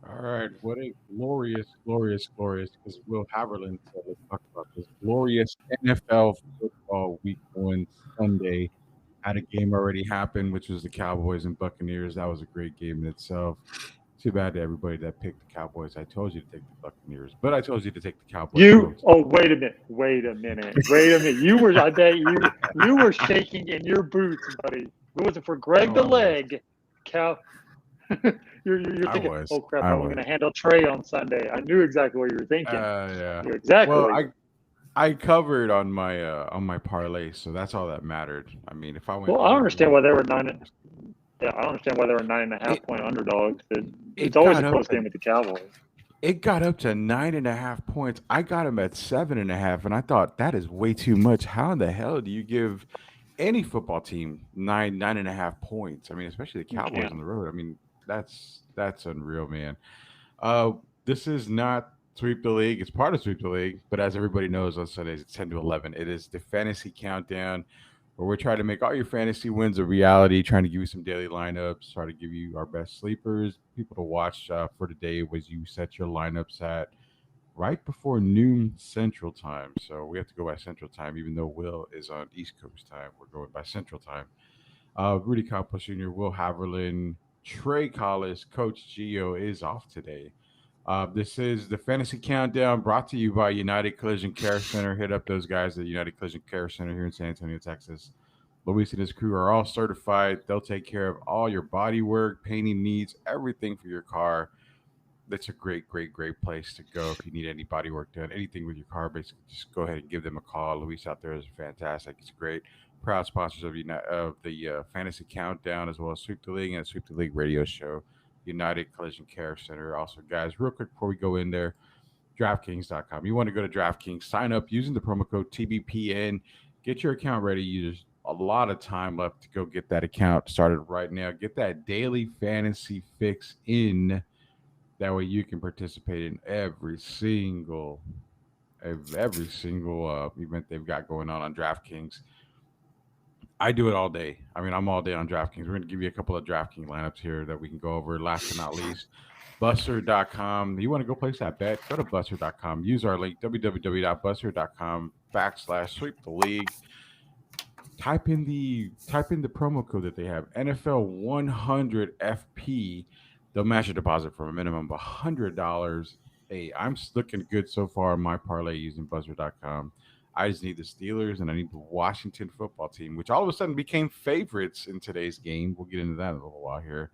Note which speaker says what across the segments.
Speaker 1: All right, what a glorious, glorious, glorious, because Will Haverland said, let's talk about this glorious NFL football week one Sunday. Had a game already happen, which was the Cowboys and Buccaneers. That was a great game in itself. Too bad to everybody that picked the Cowboys. I told you to take the Buccaneers, but I told you to take the Cowboys
Speaker 2: You
Speaker 1: most.
Speaker 2: oh wait a minute. I bet you were shaking in your boots, buddy. If it wasn't for Greg
Speaker 1: Oh,
Speaker 2: the
Speaker 1: I was.
Speaker 2: Leg, Cal you're
Speaker 1: I
Speaker 2: thinking,
Speaker 1: was.
Speaker 2: oh crap,
Speaker 1: I
Speaker 2: how am I
Speaker 1: was.
Speaker 2: gonna handle Trey on Sunday? I knew exactly what you were thinking.
Speaker 1: Yeah.
Speaker 2: I knew exactly
Speaker 1: Well,
Speaker 2: what you
Speaker 1: I covered on my parlay, so that's all that mattered. I mean, if I went
Speaker 2: well, I don't
Speaker 1: 0
Speaker 2: understand
Speaker 1: and
Speaker 2: why they were
Speaker 1: 1,
Speaker 2: nine. Yeah, I don't understand why they were 9.5
Speaker 1: it
Speaker 2: point underdogs. It's
Speaker 1: it
Speaker 2: always
Speaker 1: got
Speaker 2: a
Speaker 1: up
Speaker 2: close
Speaker 1: to
Speaker 2: game with the Cowboys.
Speaker 1: 9.5 points. I got him at 7.5, and I thought that is way too much. How in the hell do you give any football team 9.5 points? I mean, especially the
Speaker 2: You
Speaker 1: Cowboys on
Speaker 2: can't.
Speaker 1: the road. I mean, that's unreal, man. Uh, this is not sweep the league. It's part of sweep the league, but as everybody knows, on Sundays it's 10 to 11. It is the fantasy countdown, where we're trying to make all your fantasy wins a reality. Trying to give you some daily lineups. Try to give you our best sleepers, people to watch for the day. Was you set your lineups at right before noon Central Time. So we have to go by Central Time, even though Will is on East Coast time. We're going by Central Time. Rudy Campos Jr., Will Haverland, Trey Collis, Coach Geo is off today. This is the Fantasy Countdown brought to you by United Collision Care Center. Hit up those guys at United Collision Care Center here in San Antonio, Texas. Luis and his crew are all certified. They'll take care of all your body work, painting needs, everything for your car. That's a great, great, great place to go if you need any body work done, anything with your car. Basically, just go ahead and give them a call. Luis out there is fantastic. It's great. Proud sponsors of the Fantasy Countdown, as well as Sweep the League and Sweep the League Radio Show, United Collision Care Center. Also, guys, real quick before we go in there, DraftKings.com. You want to go to DraftKings, sign up using the promo code TBPN, get your account ready. There's a lot of time left to go get that account started right now. Get that daily fantasy fix in, that way you can participate in every single event they've got going on DraftKings. I do it all day. I mean, I'm all day on DraftKings. We're going to give you a couple of DraftKings lineups here that we can go over. Last but not least, Buster.com. You want to go place that bet? Go to Buster.com. Use our link, www.buster.com/ sweep the league. Type in the promo code that they have, NFL 100 FP. They'll match your deposit from a minimum of $100. Hey, looking good so far on my parlay using Buzzer.com. I just need the Steelers and I need the Washington football team, which all of a sudden became favorites in today's game. We'll get into that in a little while here.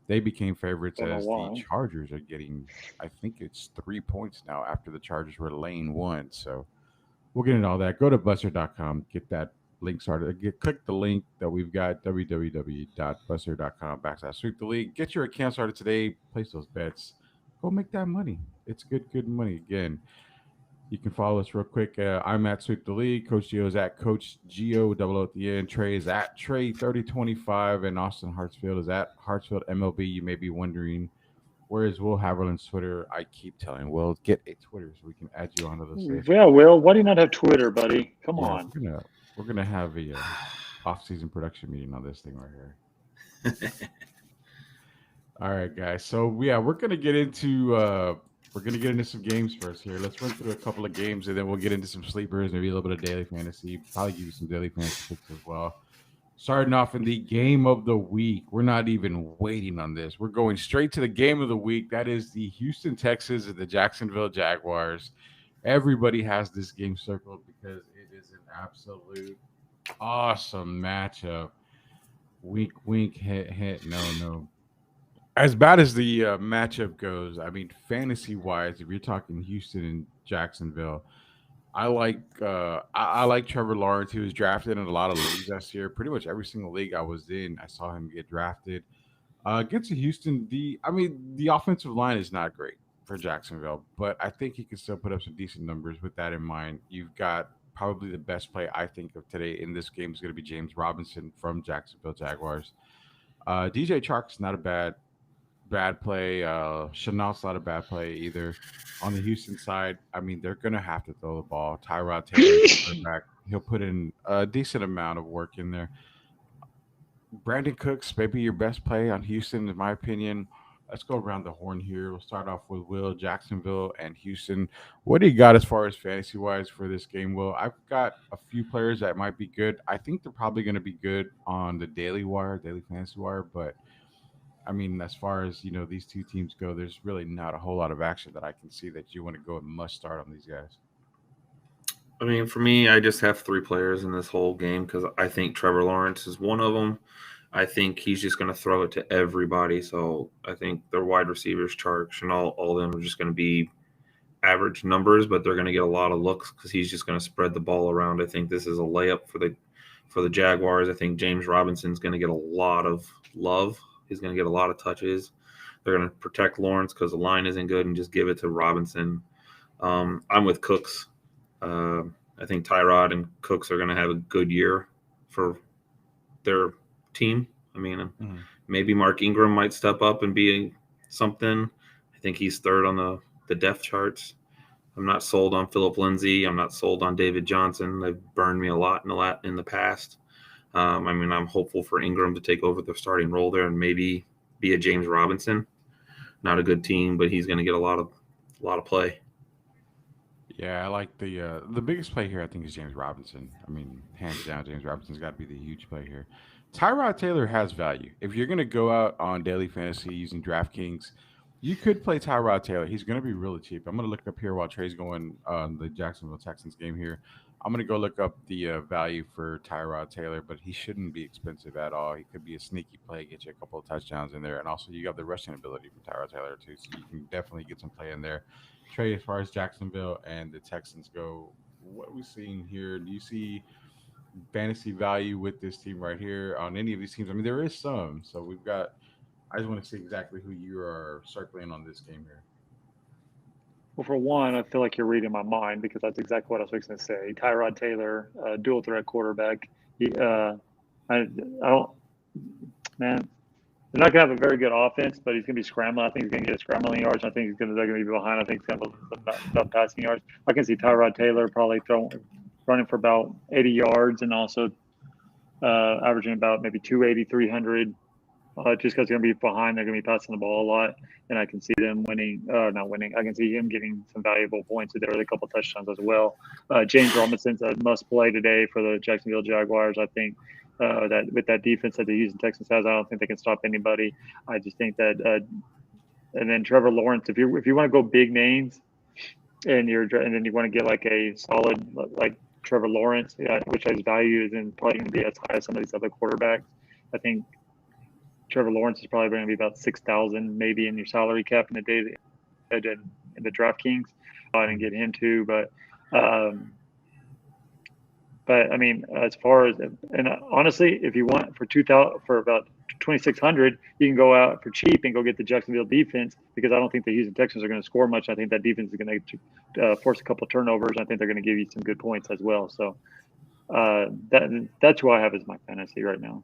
Speaker 1: They became favorites
Speaker 2: Don't know
Speaker 1: as the
Speaker 2: why.
Speaker 1: Chargers are getting, I think it's 3 points now after the Chargers were laying one. So we'll get into all that. Go to Buster.com, get that link started. Click the link that we've got, www.buster.com/sweep the league. Get your account started today. Place those bets. Go make that money. It's good, good money. Again, you can follow us real quick. I'm at Sweep the League. Coach Geo is at Coach Geo, double O at the end. Trey is at Trey3025. And Austin Hartsfield is at Hartsfield MLB. You may be wondering, where is Will Haverland's Twitter? I keep telling Will, get a Twitter so we can add you onto the station.
Speaker 2: Yeah, Will, why do you not have Twitter, buddy? Come
Speaker 1: Yeah,
Speaker 2: on.
Speaker 1: we're gonna have a off-season production meeting on this thing right here. All right, guys. So yeah, we're gonna get into some games first here. Let's run through a couple of games and then we'll get into some sleepers, maybe a little bit of daily fantasy. Probably give you some daily fantasy picks as well. Starting off in the game of the week. We're not even waiting on this. We're going straight to the game of the week. That is the Houston Texans and the Jacksonville Jaguars. Everybody has this game circled because it is an absolute awesome matchup. Wink, wink, hint, hint. No, no. As bad as the matchup goes, I mean, fantasy wise, if you're talking Houston and Jacksonville, I like Trevor Lawrence. He was drafted in a lot of leagues last year. Pretty much every single league I was in, I saw him get drafted. Against Houston, the offensive line is not great for Jacksonville, but I think he can still put up some decent numbers. With that in mind, you've got probably the best play I think of today in this game is going to be James Robinson from Jacksonville Jaguars. DJ Chark's not a bad play. Chenault's not a bad play either. On the Houston side, I mean, they're going to have to throw the ball. Tyrod Taylor's the quarterback. He'll put in a decent amount of work in there. Brandon Cooks, maybe your best play on Houston, in my opinion. Let's go around the horn here. We'll start off with Will, Jacksonville, and Houston. What do you got as far as fantasy wise for this game, Will? I've got a few players that might be good. I think they're probably going to be good on the Daily Wire, Daily Fantasy Wire. But I mean, as far as these two teams go, there's really not a whole lot of action that I can see that you want to go and must start on these guys.
Speaker 3: I mean, for me, I just have three players in this whole game because I think Trevor Lawrence is one of them. I think he's just going to throw it to everybody. So I think their wide receivers, Chark and all of them, are just going to be average numbers, but they're going to get a lot of looks because he's just going to spread the ball around. I think this is a layup for the Jaguars. I think James Robinson's going to get a lot of love. He's going to get a lot of touches. They're going to protect Lawrence because the line isn't good and just give it to Robinson. I'm with Cooks. Uh, I think Tyrod and Cooks are going to have a good year for their team. I mean, maybe Mark Ingram might step up and be something. I think he's third on the depth charts. I'm not sold on Philip Lindsay. I'm not sold on David Johnson. They've burned me a lot in the past. I mean, I'm hopeful for Ingram to take over the starting role there and maybe be a James Robinson. Not a good team, but he's going to get a lot of play.
Speaker 1: Yeah, I like the biggest play here. I think is James Robinson. I mean, hands down, James Robinson's got to be the huge play here. Tyrod Taylor has value. If you're gonna go out on daily fantasy using DraftKings, you could play Tyrod Taylor. He's gonna be really cheap. I'm gonna look up here while Trey's going on the Jacksonville Texans game here. I'm gonna go look up the value for Tyrod Taylor, but he shouldn't be expensive at all. He could be a sneaky play, get you a couple of touchdowns in there, and also you got the rushing ability from Tyrod Taylor too, so you can definitely get some play in there. Trey, as far as Jacksonville and the Texans go, what are we seeing here? Do you see fantasy value with this team right here on any of these teams? I mean, there is some. So we've got. I just want to see exactly who you are circling on this game here.
Speaker 2: Well, for one, I feel like you're reading my mind because that's exactly what I was fixing to say. Tyrod Taylor, dual threat quarterback. I don't, man. They're not going to have a very good offense, but he's going to be scrambling. I think he's going to get scrambling yards. I think they're going to be behind. I think he's going to have enough passing yards. I can see Tyrod Taylor probably running for about 80 yards and also averaging about maybe 280, 300. Just because they're going to be behind, they're going to be passing the ball a lot, and I can see them winning. Not winning. I can see him getting some valuable points there with a couple of touchdowns as well. James Robinson's a must play today for the Jacksonville Jaguars. I think that with that defense that the Houston Texans has, I don't think they can stop anybody. I just think that, and then Trevor Lawrence. If you want to go big names, and then you want to get like a solid like Trevor Lawrence, which has value, is in probably going to be as high as some of these other quarterbacks. I think Trevor Lawrence is probably going to be about 6,000 maybe in your salary cap in the day in the DraftKings. I didn't get him too, um, but I mean, as far as and honestly, if you want for 2,000 for about 2,600, you can go out for cheap and go get the Jacksonville defense because I don't think the Houston Texans are going to score much. I think that defense is going to force a couple of turnovers. I think they're going to give you some good points as well. So that's who I have as my fantasy right now.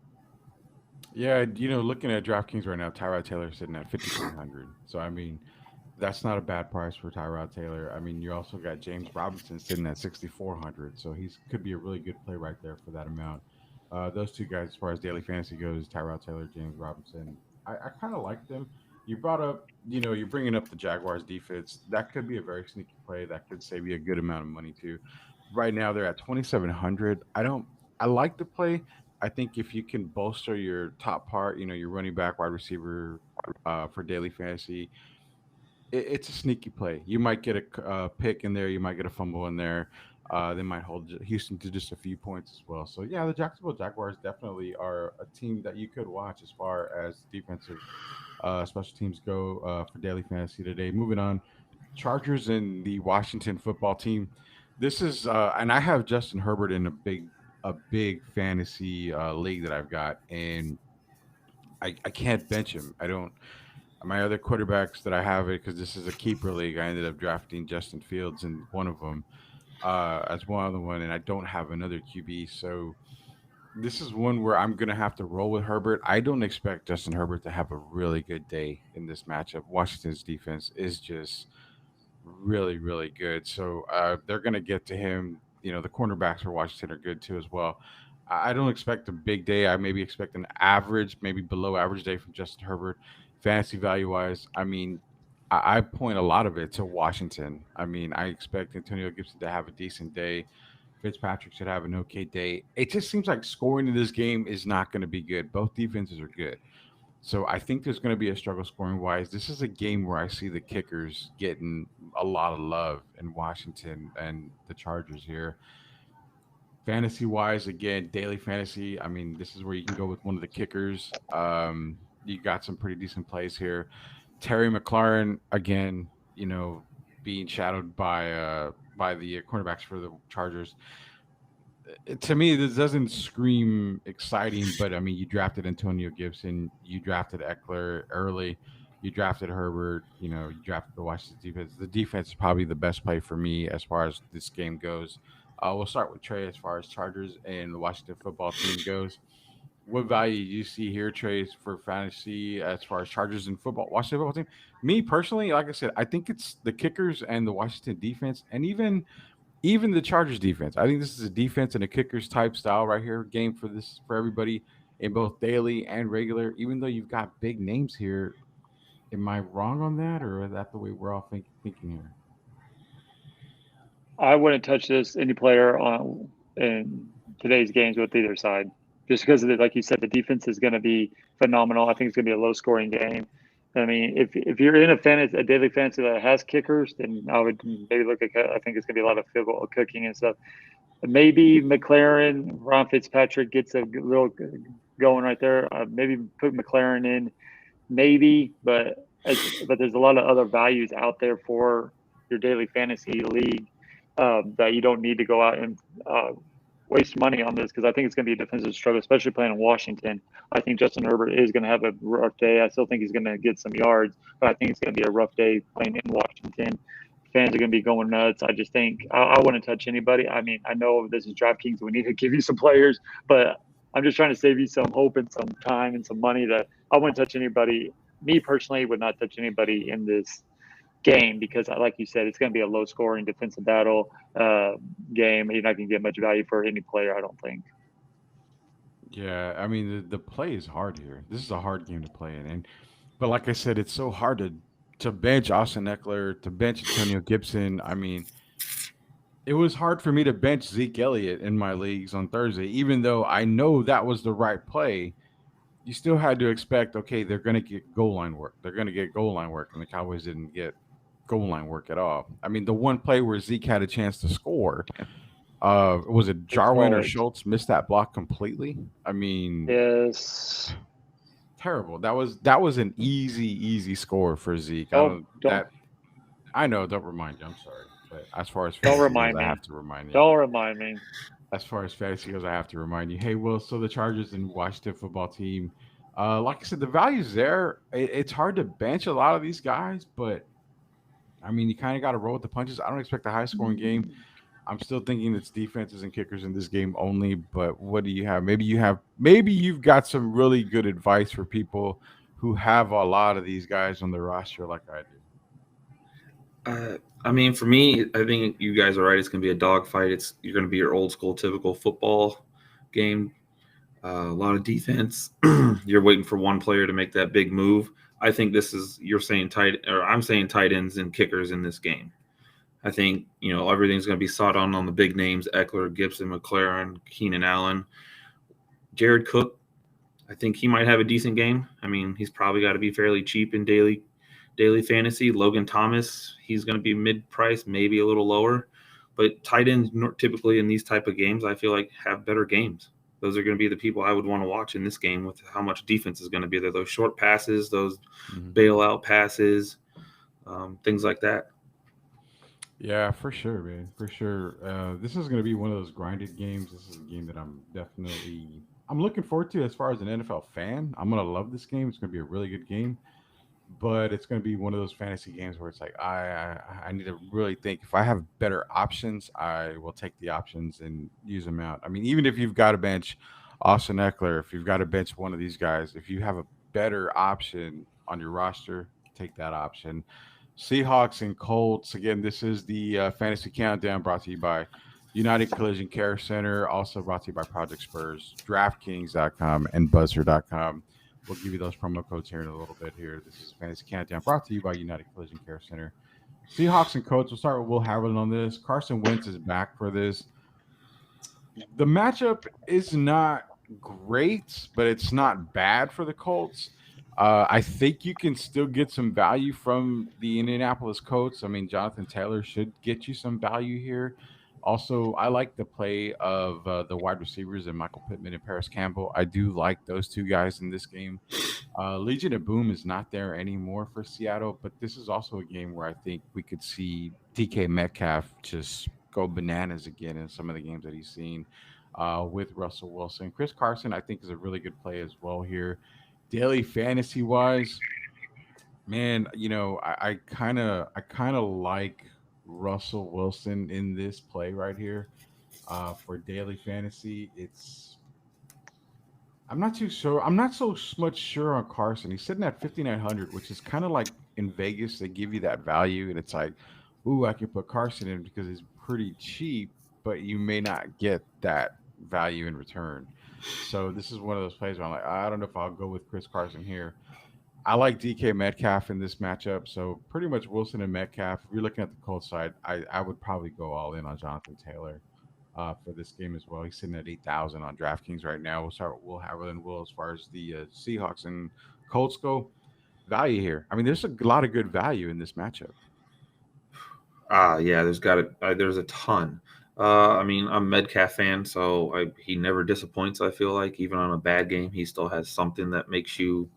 Speaker 1: Yeah, looking at DraftKings right now, Tyrod Taylor sitting at 5,300. So I mean, that's not a bad price for Tyrod Taylor. I mean, you also got James Robinson sitting at 6,400. So he's could be a really good play right there for that amount. Those two guys, as far as daily fantasy goes, Tyrod Taylor, James Robinson, I kind of like them. You brought up, you're bringing up the Jaguars defense. That could be a very sneaky play. That could save you a good amount of money too. Right now, they're at 2,700. I like the play. I think if you can bolster your top part, your running back, wide receiver for daily fantasy, it's a sneaky play. You might get a pick in there. You might get a fumble in there. They might hold Houston to just a few points as well. So yeah, the Jacksonville Jaguars definitely are a team that you could watch as far as defensive special teams go for daily fantasy today. Moving on, Chargers and the Washington football team. This is and I have Justin Herbert in a big fantasy league that I've got, and I can't bench him. I don't. My other quarterbacks that I have it because this is a keeper league. I ended up drafting Justin Fields in one of them as one other one, and I don't have another QB. So this is one where I'm gonna have to roll with Herbert. I don't expect Justin Herbert to have a really good day in this matchup. Washington's defense is just really, really good. So they're gonna get to him. The cornerbacks for Washington are good too as well. I don't expect a big day. I maybe expect an average, maybe below average day from Justin Herbert. fantasy value wise, I mean, I point a lot of it to Washington. I mean, I expect Antonio Gibson to have a decent day. Fitzpatrick should have an okay day. It just seems like scoring in this game is not going to be good. Both defenses are good. So I think there's going to be a struggle scoring wise. This is a game where I see the kickers getting a lot of love in Washington and the Chargers here. Fantasy wise, again, daily fantasy. I mean, this is where you can go with one of the kickers. You got some pretty decent plays here. Terry McLaurin, again, being shadowed by the cornerbacks for the Chargers. To me, this doesn't scream exciting, but I mean, you drafted Antonio Gibson, you drafted Eckler early, you drafted Herbert, you drafted the Washington defense. The defense is probably the best play for me as far as this game goes. We'll start with Trey as far as Chargers and the Washington football team goes. What value do you see here, Trey, for fantasy as far as Chargers and football, Washington football team? Me personally, like I said, I think it's the kickers and the Washington defense, and even the Chargers defense. I think this is a defense and a kickers type style right here game for everybody in both daily and regular. Even though you've got big names here, am I wrong on that, or is that the way we're all thinking here?
Speaker 2: I wouldn't touch this any player on in today's games with either side, just because of like you said, the defense is going to be phenomenal. I think it's going to be a low scoring game. I mean, if you're in a daily fantasy that has kickers, then I would maybe look at. I think it's going to be a lot of field goal cooking and stuff. Maybe McLaren, Ron Fitzpatrick gets a little going right there. Maybe put McLaren in, maybe, but there's a lot of other values out there for your daily fantasy league that you don't need to go out and waste money on this, because I think it's going to be a defensive struggle, especially playing in Washington. I think Justin Herbert is going to have a rough day. I still think he's going to get some yards, but I think it's going to be a rough day playing in Washington. Fans are going to be going nuts. I just think I wouldn't touch anybody. I mean, I know this is DraftKings. We need to give you some players, but I'm just trying to save you some hope and some time and some money. That I wouldn't touch anybody. Me personally would not touch anybody in this game, because like you said, it's going to be a low scoring defensive battle game. You're not going to get much value for any player, I don't think.
Speaker 1: Yeah, I mean the play is hard here. This is a hard game to play in, but like I said, it's so hard to bench Austin Eckler, to bench Antonio Gibson. I mean, it was hard for me to bench Zeke Elliott in my leagues on Thursday, even though I know that was the right play. You still had to expect, okay, they're going to get goal line work. They're going to get goal line work, and the Cowboys didn't get goal line work at all. I mean, the one play where Zeke had a chance to score, was it Jarwin or Schultz missed that block completely? I mean,
Speaker 2: yes,
Speaker 1: terrible. That was an easy score for Zeke. I know. Don't remind you. I'm sorry, but as far as
Speaker 2: don't remind
Speaker 1: goes,
Speaker 2: me.
Speaker 1: I have to remind you.
Speaker 2: Don't remind me.
Speaker 1: As far as fantasy goes, I have to remind you. Hey, Will. So the Chargers and Washington football team, like I said, the value's there. It's hard to bench a lot of these guys, but I mean, you kind of got to roll with the punches. I don't expect a high-scoring game. I'm still thinking it's defenses and kickers in this game only. But what do you have? Maybe you've got some really good advice for people who have a lot of these guys on their roster, like I
Speaker 3: do. I mean, for me, I think you guys are right. It's going to be a dogfight. You're going to be your old school, typical football game. A lot of defense. You're waiting for one player to make that big move. I think I'm saying tight ends and kickers in this game. I think, everything's going to be sought on the big names: Eckler, Gibson, McLaren, Keenan Allen, Jared Cook. I think he might have a decent game. I mean, he's probably got to be fairly cheap in daily fantasy. Logan Thomas, he's going to be mid-price, maybe a little lower. But tight ends typically in these type of games, I feel like, have better games. Those are going to be the people I would want to watch in this game with how much defense is going to be there. Those short passes, those bailout passes, things like that.
Speaker 1: Yeah, for sure, man. For sure. This is going to be one of those grinded games. This is a game that I'm looking forward to as far as an NFL fan. I'm going to love this game. It's going to be a really good game. But it's going to be one of those fantasy games where it's like, I need to really think. If I have better options, I will take the options and use them out. I mean, even if you've got to bench Austin Eckler, if you've got to bench one of these guys, if you have a better option on your roster, take that option. Seahawks and Colts. Again, this is the Fantasy Countdown brought to you by United Collision Care Center, also brought to you by Project Spurs, DraftKings.com, and Buzzer.com. We'll give you those promo codes here in a little bit here. This is Fantasy Countdown brought to you by United Collision Care Center. Seahawks and Colts. We'll start with Will Harland on this. Carson Wentz is back for this. The matchup is not great, but it's not bad for the Colts. I think you can still get some value from the Indianapolis Colts. I mean, Jonathan Taylor should get you some value here. Also, I like the play of the wide receivers and Michael Pittman and Paris Campbell. I do like those two guys in this game. Legion of Boom is not there anymore for Seattle, but this is also a game where I think we could see DK Metcalf just go bananas again in some of the games that he's seen with Russell Wilson. Chris Carson, I think, is a really good play as well here. Daily fantasy wise, man, I kind of like Russell Wilson in this play right here for daily fantasy. I'm not too sure. I'm not so much sure on Carson. He's sitting at 5,900, which is kind of like in Vegas they give you that value, and it's like, ooh, I could put Carson in because he's pretty cheap, but you may not get that value in return. So this is one of those plays where I'm like, I don't know if I'll go with Chris Carson here. I like DK Metcalf in this matchup. So pretty much Wilson and Metcalf. If you're looking at the Colts side, I would probably go all in on Jonathan Taylor for this game as well. He's sitting at 8,000 on DraftKings right now. We'll start with Will Haverland. Will, as far as the Seahawks and Colts go, value here. I mean, there's a lot of good value in this matchup.
Speaker 3: Yeah, there's a ton. I mean, I'm a Metcalf fan, so he never disappoints. I feel like even on a bad game, he still has something that makes you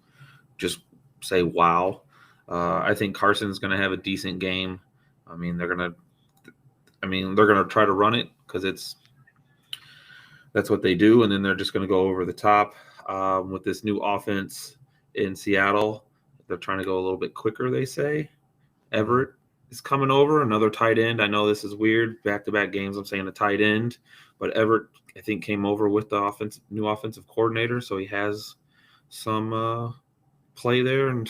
Speaker 3: just say wow. I think Carson's going to have a decent game. I mean, they're going to try to run it because that's what they do, and then they're just going to go over the top with this new offense in Seattle. They're trying to go a little bit quicker. They say Everett is coming over, another tight end. I know this is weird. Back-to-back games, I'm saying a tight end, but Everett, I think, came over with the new offensive coordinator, so he has some play there and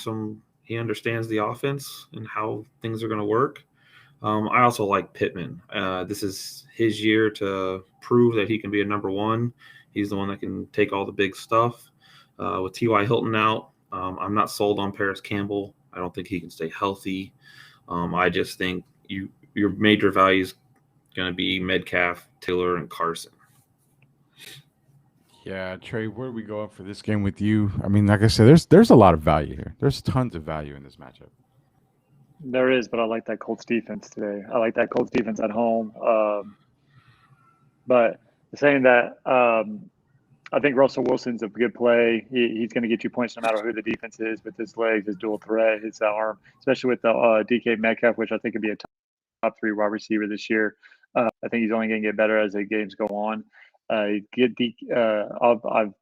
Speaker 3: he understands the offense and how things are going to work. I also like Pittman. This is his year to prove that he can be a number one. He's the one that can take all the big stuff. With T.Y. Hilton out, I'm not sold on Paris Campbell. I don't think he can stay healthy. I just think your major value is going to be Metcalf, Taylor, and Carson.
Speaker 1: Yeah, Trey, where do we go up for this game with you? I mean, like I said, there's a lot of value here. There's tons of value in this matchup.
Speaker 2: There is, but I like that Colts defense today. I like that Colts defense at home. But saying that, I think Russell Wilson's a good play. He's going to get you points no matter who the defense is with his legs, his dual threat, his arm, especially with the DK Metcalf, which I think could be a top 3 wide receiver this year. I think he's only going to get better as the games go on. I've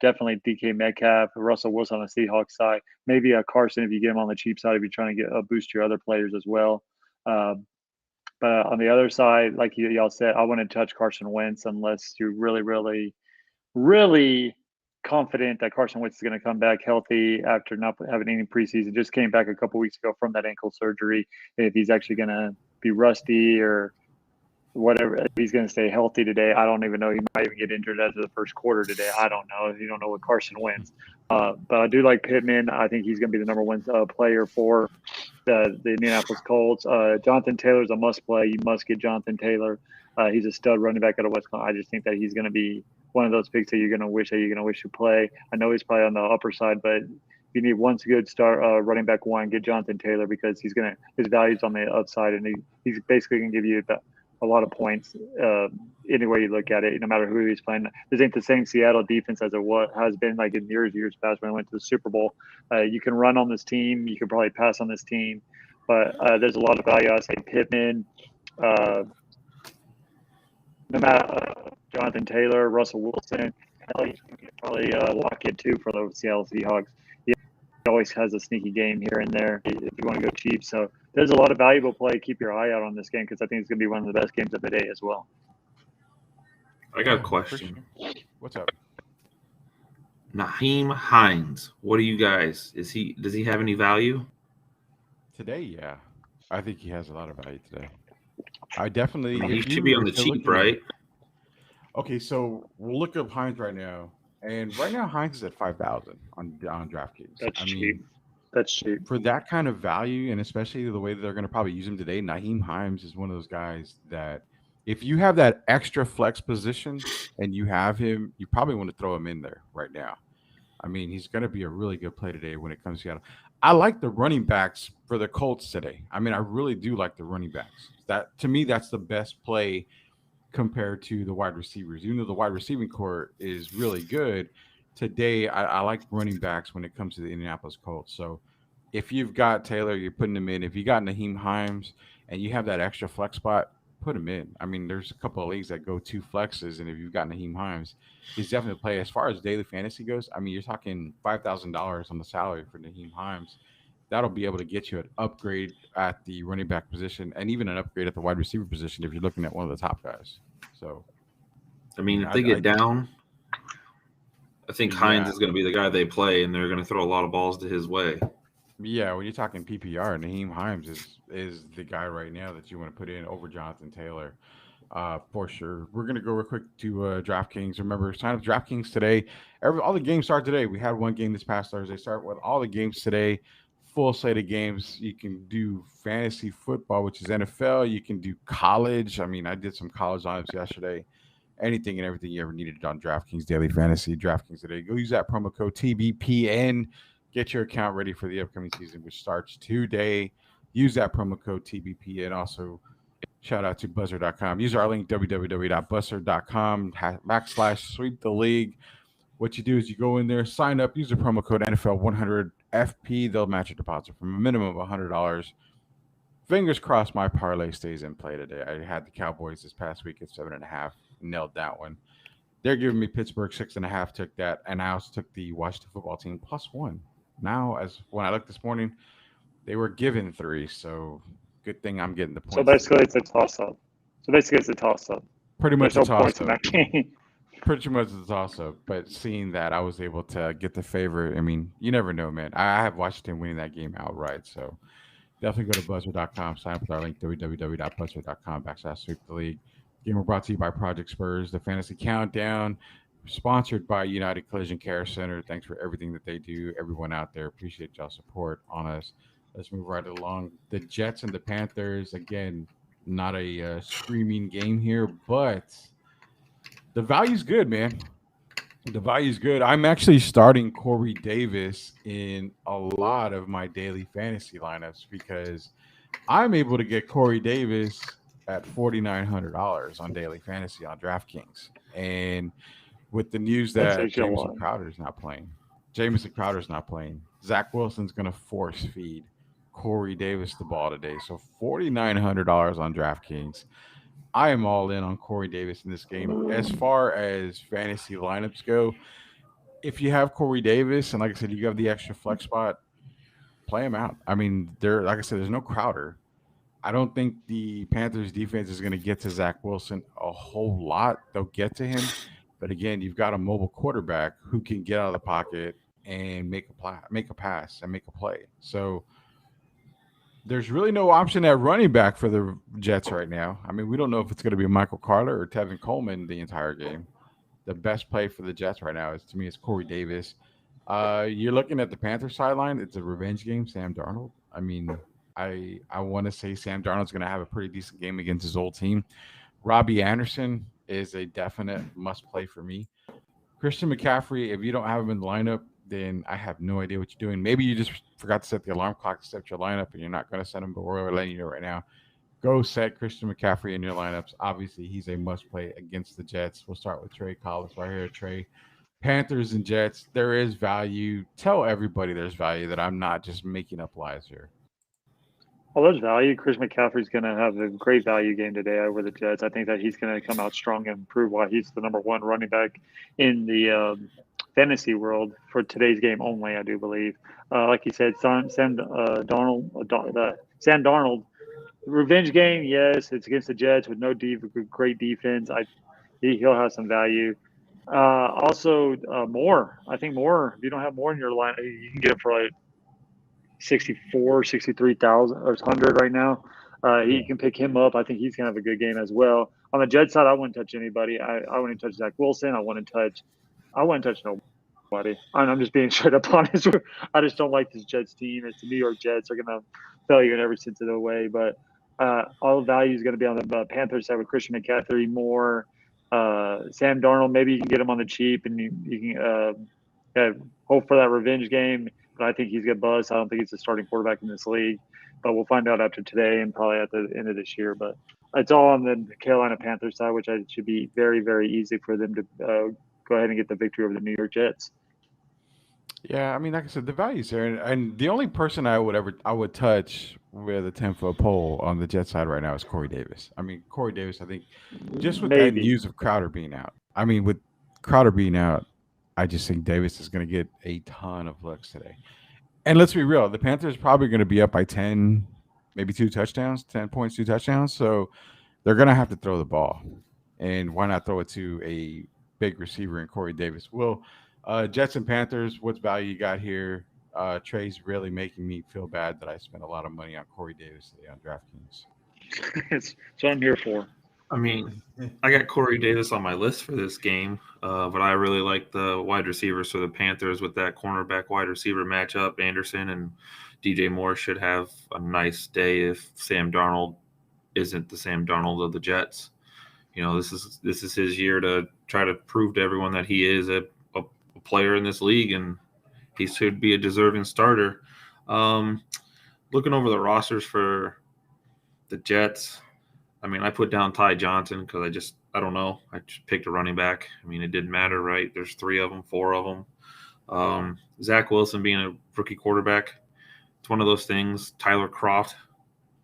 Speaker 2: definitely DK Metcalf, Russell Wilson on the Seahawks side, maybe a Carson if you get him on the cheap side if you're trying to get boost your other players as well. But on the other side, like y'all said, I wouldn't touch Carson Wentz unless you're really, really, really confident that Carson Wentz is going to come back healthy after not having any preseason. Just came back a couple weeks ago from that ankle surgery. If he's actually going to be rusty or whatever, if he's going to stay healthy today, I don't even know. He might even get injured after the first quarter today. I don't know. You don't know what Carson Wentz. But I do like Pittman. I think he's going to be the number one player for the Indianapolis Colts. Jonathan Taylor's a must play. You must get Jonathan Taylor. He's a stud running back out of Wisconsin. I just think that he's going to be one of those picks that you're going to wish to play. I know he's probably on the upper side, but you need one good start running back one. Get Jonathan Taylor because his value's on the upside, and he's basically going to give you a lot of points any way you look at it, no matter who he's playing. This ain't the same Seattle defense as it has been like in years past when I went to the Super Bowl. You can run on this team. You can probably pass on this team. But there's a lot of value. I say Pittman, no matter Jonathan Taylor, Russell Wilson. You can probably lock it too for the Seattle Seahawks. He always has a sneaky game here and there if you want to go cheap. So there's a lot of valuable play. Keep your eye out on this game because I think it's going to be one of the best games of the day as well.
Speaker 3: I got a question.
Speaker 1: What's up?
Speaker 3: Nyheim Hines. What do you guys? Does he have any value?
Speaker 1: Today, yeah. I think he has a lot of value today. I definitely.
Speaker 3: He should be on the cheap, right?
Speaker 1: Okay, so we'll look up Hines right now, And right now, Hines is at 5,000 on DraftKings.
Speaker 2: That's
Speaker 1: I
Speaker 2: cheap.
Speaker 1: mean,
Speaker 2: That's cheap.
Speaker 1: for that kind of value, and especially the way that they're going to probably use him today, Naheem Hines is one of those guys that if you have that extra flex position and you have him, you probably want to throw him in there right now. I mean, he's going to be a really good play today when it comes to Seattle. I like the running backs for the Colts today. I mean, I really do like the running backs. That to me, that's the best play compared to the wide receivers. Even though the wide receiving core is really good, today I like running backs when it comes to the Indianapolis Colts. So if you've got Taylor, you're putting him in. If you got Naheem Himes and you have that extra flex spot, put him in. I mean, there's a couple of leagues that go two flexes, and if you've got Naheem Himes, he's definitely a play. As far as daily fantasy goes, I mean, you're talking $5,000 on the salary for Naheem Himes. That'll be able to get you an upgrade at the running back position and even an upgrade at the wide receiver position if you're looking at one of the top guys. So,
Speaker 3: I mean, if they get down, I think Hines
Speaker 1: yeah,
Speaker 3: is going to be the guy they play, and they're going to throw a lot of balls to his way.
Speaker 1: yeah, when you're talking PPR, Naheem Himes is the guy right now that you want to put in over Jonathan Taylor, for sure. We're gonna go real quick to DraftKings. Remember, sign up DraftKings today. All the games start today. We had one game this past Thursday. Start with all the games today. Full slate of games. You can do fantasy football, which is NFL. You can do college. I mean, I did some college lineups yesterday. Anything and everything you ever needed on DraftKings Daily Fantasy. DraftKings today. Go use that promo code TBPN. Get your account ready for the upcoming season, which starts today. Use that promo code TBPN. Also, shout out to buzzer.com. Use our link www.buzzer.com /sweep the league. What you do is you go in there, sign up, use the promo code NFL100FP. They'll match your deposit from a minimum of $100. Fingers crossed my parlay stays in play today. I had the Cowboys this past week at 7.5. Nailed that one. They're giving me Pittsburgh 6.5. Took that, and I also took the Washington football team +1. Now, as when I looked this morning, they were given 3. So good thing I'm getting the points.
Speaker 2: So basically, it's a toss-up.
Speaker 1: Pretty much
Speaker 2: There's
Speaker 1: a
Speaker 2: no points
Speaker 1: toss
Speaker 2: in
Speaker 1: up.
Speaker 2: that game.
Speaker 1: Pretty much a toss up. But seeing that, I was able to get the favor. I mean, you never know, man. I have Washington winning that game outright. So definitely go to buzzer.com. Sign up with our link www.buzzer.com /sweep the league. Game brought to you by Project Spurs, the Fantasy Countdown, sponsored by United Collision Care Center. Thanks for everything that they do. Everyone out there, appreciate y'all support on us. Let's move right along. The Jets and the Panthers, again, not a screaming game here, but the value's good, man. The value's good. I'm actually starting Corey Davis in a lot of my daily fantasy lineups because I'm able to get Corey Davis at $4,900 on daily fantasy on DraftKings. And with the news that Jamison Crowder's not playing, Zach Wilson's going to force feed Corey Davis the ball today. So $4,900 on DraftKings. I am all in on Corey Davis in this game. As far as fantasy lineups go, if you have Corey Davis and like I said, you have the extra flex spot, play him out. I mean, like I said, there's no Crowder. I don't think the Panthers defense is going to get to Zach Wilson a whole lot. They'll get to him. But again, you've got a mobile quarterback who can get out of the pocket and make a pass and make a play. So there's really no option at running back for the Jets right now. I mean, we don't know if it's going to be Michael Carter or Tevin Coleman the entire game. The best play for the Jets right now to me, is Corey Davis. You're looking at the Panthers sideline. It's a revenge game, Sam Darnold. I mean, I want to say Sam Darnold's going to have a pretty decent game against his old team. Robbie Anderson is a definite must-play for me. Christian McCaffrey, if you don't have him in the lineup, then I have no idea what you're doing. Maybe you just forgot to set the alarm clock to set your lineup and you're not going to set him, but we're letting you know right now. Go set Christian McCaffrey in your lineups. Obviously, he's a must-play against the Jets. We'll start with Trey Collins right here. Trey, Panthers and Jets, there is value. Tell everybody there's value, that I'm not just making up lies here.
Speaker 2: Well, there's value. Chris McCaffrey's going to have a great value game today over the Jets. I think that he's going to come out strong and prove why he's the number one running back in the fantasy world for today's game only, I do believe. Like you said, Sam Darnold, revenge game, yes, it's against the Jets with no great defense. He'll have some value. Also, Moore. I think Moore, if you don't have Moore in your line, you can get it for like 63,000 or 100 right now. You can pick him up. I think he's going to have a good game as well. On the Jets side, I wouldn't touch anybody. I wouldn't touch Zach Wilson. I wouldn't touch I wouldn't touch nobody. I'm just being straight up honest. I just don't like this Jets team. It's the New York Jets. They're going to fail you in every sense of the way. But all the value is going to be on the Panthers side with Christian McCaffrey more. Sam Darnold, maybe you can get him on the cheap and you can hope for that revenge game. But I think he's going to buzz. I don't think he's a starting quarterback in this league. But we'll find out after today and probably at the end of this year. But it's all on the Carolina Panthers side, which should be very, very easy for them to go ahead and get the victory over the New York Jets.
Speaker 1: Yeah, I mean, like I said, the value's there, and the only person I would touch with a 10-foot pole on the Jet side right now is Corey Davis. I mean, Corey Davis, I think, just with that news of Crowder being out. I mean, with Crowder being out, I just think Davis is going to get a ton of looks today. And let's be real, the Panthers probably going to be up by 10, maybe 2 touchdowns, 10 points, 2 touchdowns. So they're going to have to throw the ball. And why not throw it to a big receiver in Corey Davis? Well, Jets and Panthers, what's value you got here? Trey's really making me feel bad that I spent a lot of money on Corey Davis today on DraftKings.
Speaker 2: That's what I'm here for.
Speaker 3: I mean, I got Corey Davis on my list for this game, but I really like the wide receivers for the Panthers with that cornerback wide receiver matchup. Anderson and DJ Moore should have a nice day if Sam Darnold isn't the Sam Darnold of the Jets. You know, this is his year to try to prove to everyone that he is a player in this league, and he should be a deserving starter. Looking over the rosters for the Jets, I mean, I put down Ty Johnson because I don't know. I just picked a running back. I mean, it didn't matter, right? There's 3 of them, 4 of them. Zach Wilson being a rookie quarterback, it's one of those things. Tyler Kroft,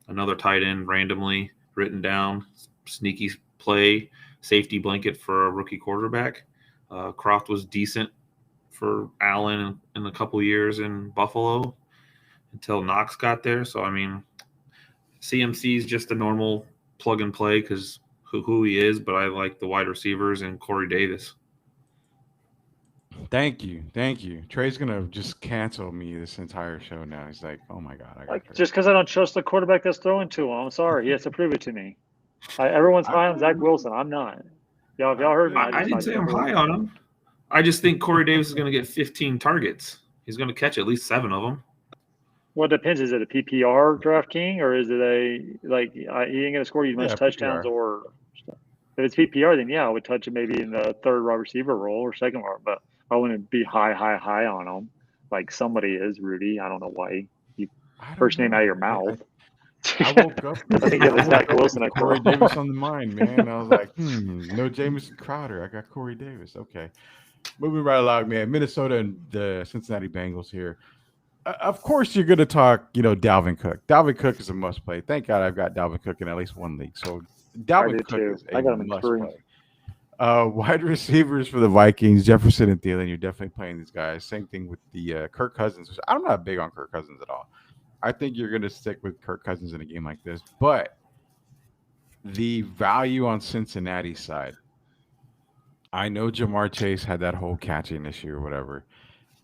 Speaker 3: another tight end randomly written down, sneaky play, safety blanket for a rookie quarterback. Kroft was decent for Allen in a couple years in Buffalo until Knox got there. So, I mean, CMC is just a normal plug and play because who he is, but I like the wide receivers and Corey Davis.
Speaker 1: Thank you. Trey's gonna just cancel me this entire show now. He's like, "Oh my god, I got
Speaker 2: just because I don't trust the quarterback that's throwing to him. I'm sorry, he has to prove it to me. Everyone's high on Zach Wilson. I'm not. Y'all heard me.
Speaker 3: I didn't say I'm high on him. I just think Corey Davis is going to get 15 targets. He's going to catch at least 7 of them.
Speaker 2: Well, it depends. Is it a PPR DraftKings or is it he ain't going to score you much touchdowns PPR. Or stuff? If it's PPR, then yeah, I would touch him maybe in the third wide receiver role or second wide, but I wouldn't be high on him like somebody is, Rudy. I don't know why you first name out of your mouth.
Speaker 1: I woke up. I think it was Zach Wilson. Corey Davis on the mind, man. I was like, no Jamison Crowder. I got Corey Davis. Okay. Moving right along, man. Minnesota and the Cincinnati Bengals here. Of course, you're going to talk, Dalvin Cook. Dalvin Cook is a must play. Thank God I've got Dalvin Cook in at least one league. So Dalvin Cook is a must play. Wide receivers for the Vikings, Jefferson and Thielen. You're definitely playing these guys. Same thing with the Kirk Cousins. I'm not big on Kirk Cousins at all. I think you're going to stick with Kirk Cousins in a game like this. But the value on Cincinnati's side, I know Jamar Chase had that whole catching issue or whatever.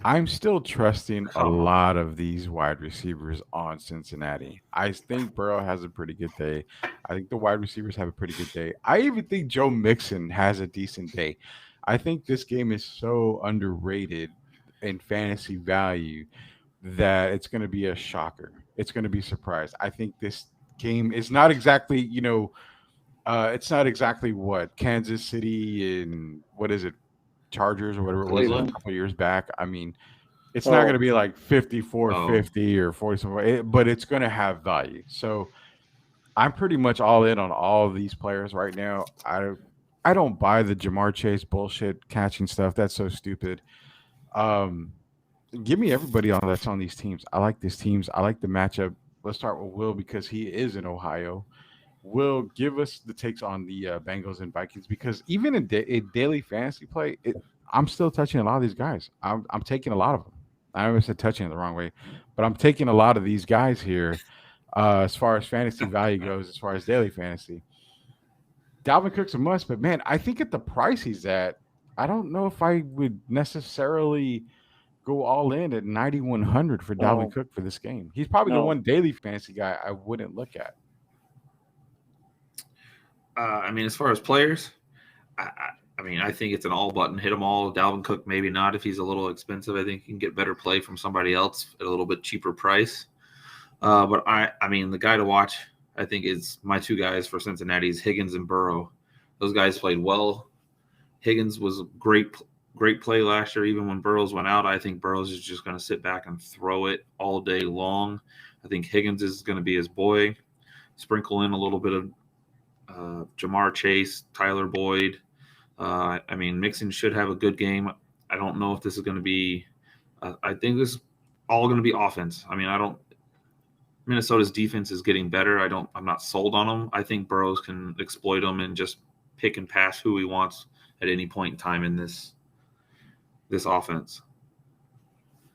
Speaker 1: I'm still trusting a lot of these wide receivers on Cincinnati. I think Burrow has a pretty good day. I think the wide receivers have a pretty good day. I even think Joe Mixon has a decent day. I think this game is so underrated in fantasy value that it's going to be a shocker. It's going to be a surprise. I think this game is not exactly, it's not exactly what Kansas City and what is it, Chargers or whatever it was a couple of years back. I mean, it's not going to be like 54-50 or 40, but it's going to have value. So I'm pretty much all in on all of these players right now. I don't buy the Jamar Chase bullshit catching stuff. That's so stupid. Give me everybody that's on these teams. I like these teams. I like the matchup. Let's start with Will because he is in Ohio. Will, give us the takes on the Bengals and Vikings because even in daily fantasy play, I'm still touching a lot of these guys. I'm taking a lot of them. I almost said touching it the wrong way, but I'm taking a lot of these guys here as far as fantasy value goes, as far as daily fantasy. Dalvin Cook's a must, but man, I think at the price he's at, I don't know if I would necessarily go all in at 9,100 for Dalvin Cook for this game. He's probably the one daily fantasy guy I wouldn't look at.
Speaker 3: I mean, as far as players, I mean, I think it's an all button hit them all. Dalvin Cook, maybe not if he's a little expensive. I think you can get better play from somebody else at a little bit cheaper price. But I mean, the guy to watch, I think, is my two guys for Cincinnati is Higgins and Burrow. Those guys played well. Higgins was a great play last year. Even when Burrows went out, I think Burrows is just going to sit back and throw it all day long. I think Higgins is going to be his boy. Sprinkle in a little bit of Jamar Chase, Tyler Boyd. I mean, Mixon should have a good game. I don't know if this is going to be I think this is all going to be offense. I mean, Minnesota's defense is getting better. I'm not sold on them. I think Burrows can exploit them and just pick and pass who he wants at any point in time in this offense.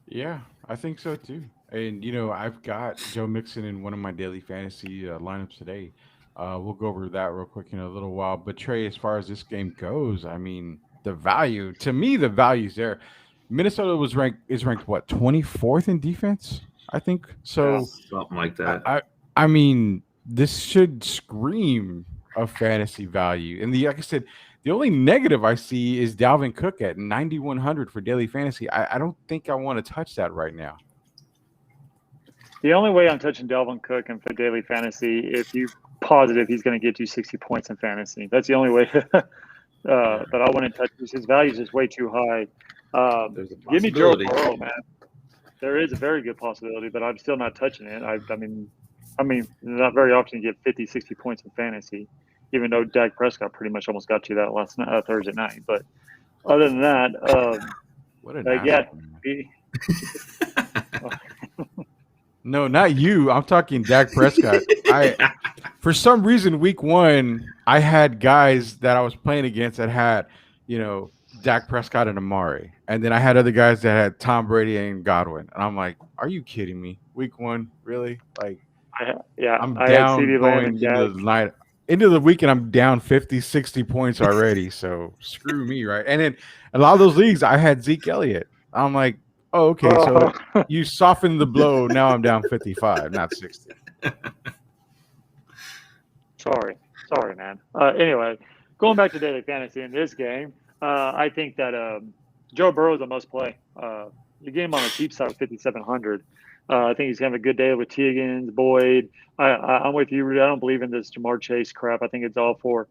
Speaker 1: Yeah, I think so too. And I've got Joe Mixon in one of my daily fantasy lineups today. We'll go over that real quick in a little while. But Trey, as far as this game goes, I mean, the value to me, the value's there. Minnesota is ranked what 24th in defense, I think. So
Speaker 3: something like that.
Speaker 1: I mean, this should scream of fantasy value. And like I said, the only negative I see is Dalvin Cook at 9,100 for daily fantasy. I don't think I want to touch that right now.
Speaker 2: The only way I'm touching Dalvin Cook and for daily fantasy, if you positive he's going to get you 60 points in fantasy. That's the only way that I wouldn't touch this. His value is just way too high. Give me Joe Burrow, man. There is a very good possibility, but I'm still not touching it. I mean, not very often you get 50, 60 points in fantasy, even though Dak Prescott pretty much almost got you that last night, Thursday night. But other than that,
Speaker 1: what a
Speaker 2: yeah.
Speaker 1: No, not you. I'm talking Dak Prescott. For some reason, week 1, I had guys that I was playing against that had, Dak Prescott and Amari. And then I had other guys that had Tom Brady and Godwin. And I'm like, are you kidding me? Week 1? Really? Like, I'm down going into the weekend. I'm down 50, 60 points already. So screw me, right? And then a lot of those leagues, I had Zeke Elliott. I'm like, oh, okay, so you softened the blow. Now I'm down 55, not 60. Sorry,
Speaker 2: man. Anyway, going back to daily fantasy in this game, I think that Joe Burrow is a must play. You get him on the cheap side of 5,700. I think he's going to have a good day with Higgins, Boyd. I'm with you, Rudy. I don't believe in this Jamar Chase crap. I think it's all for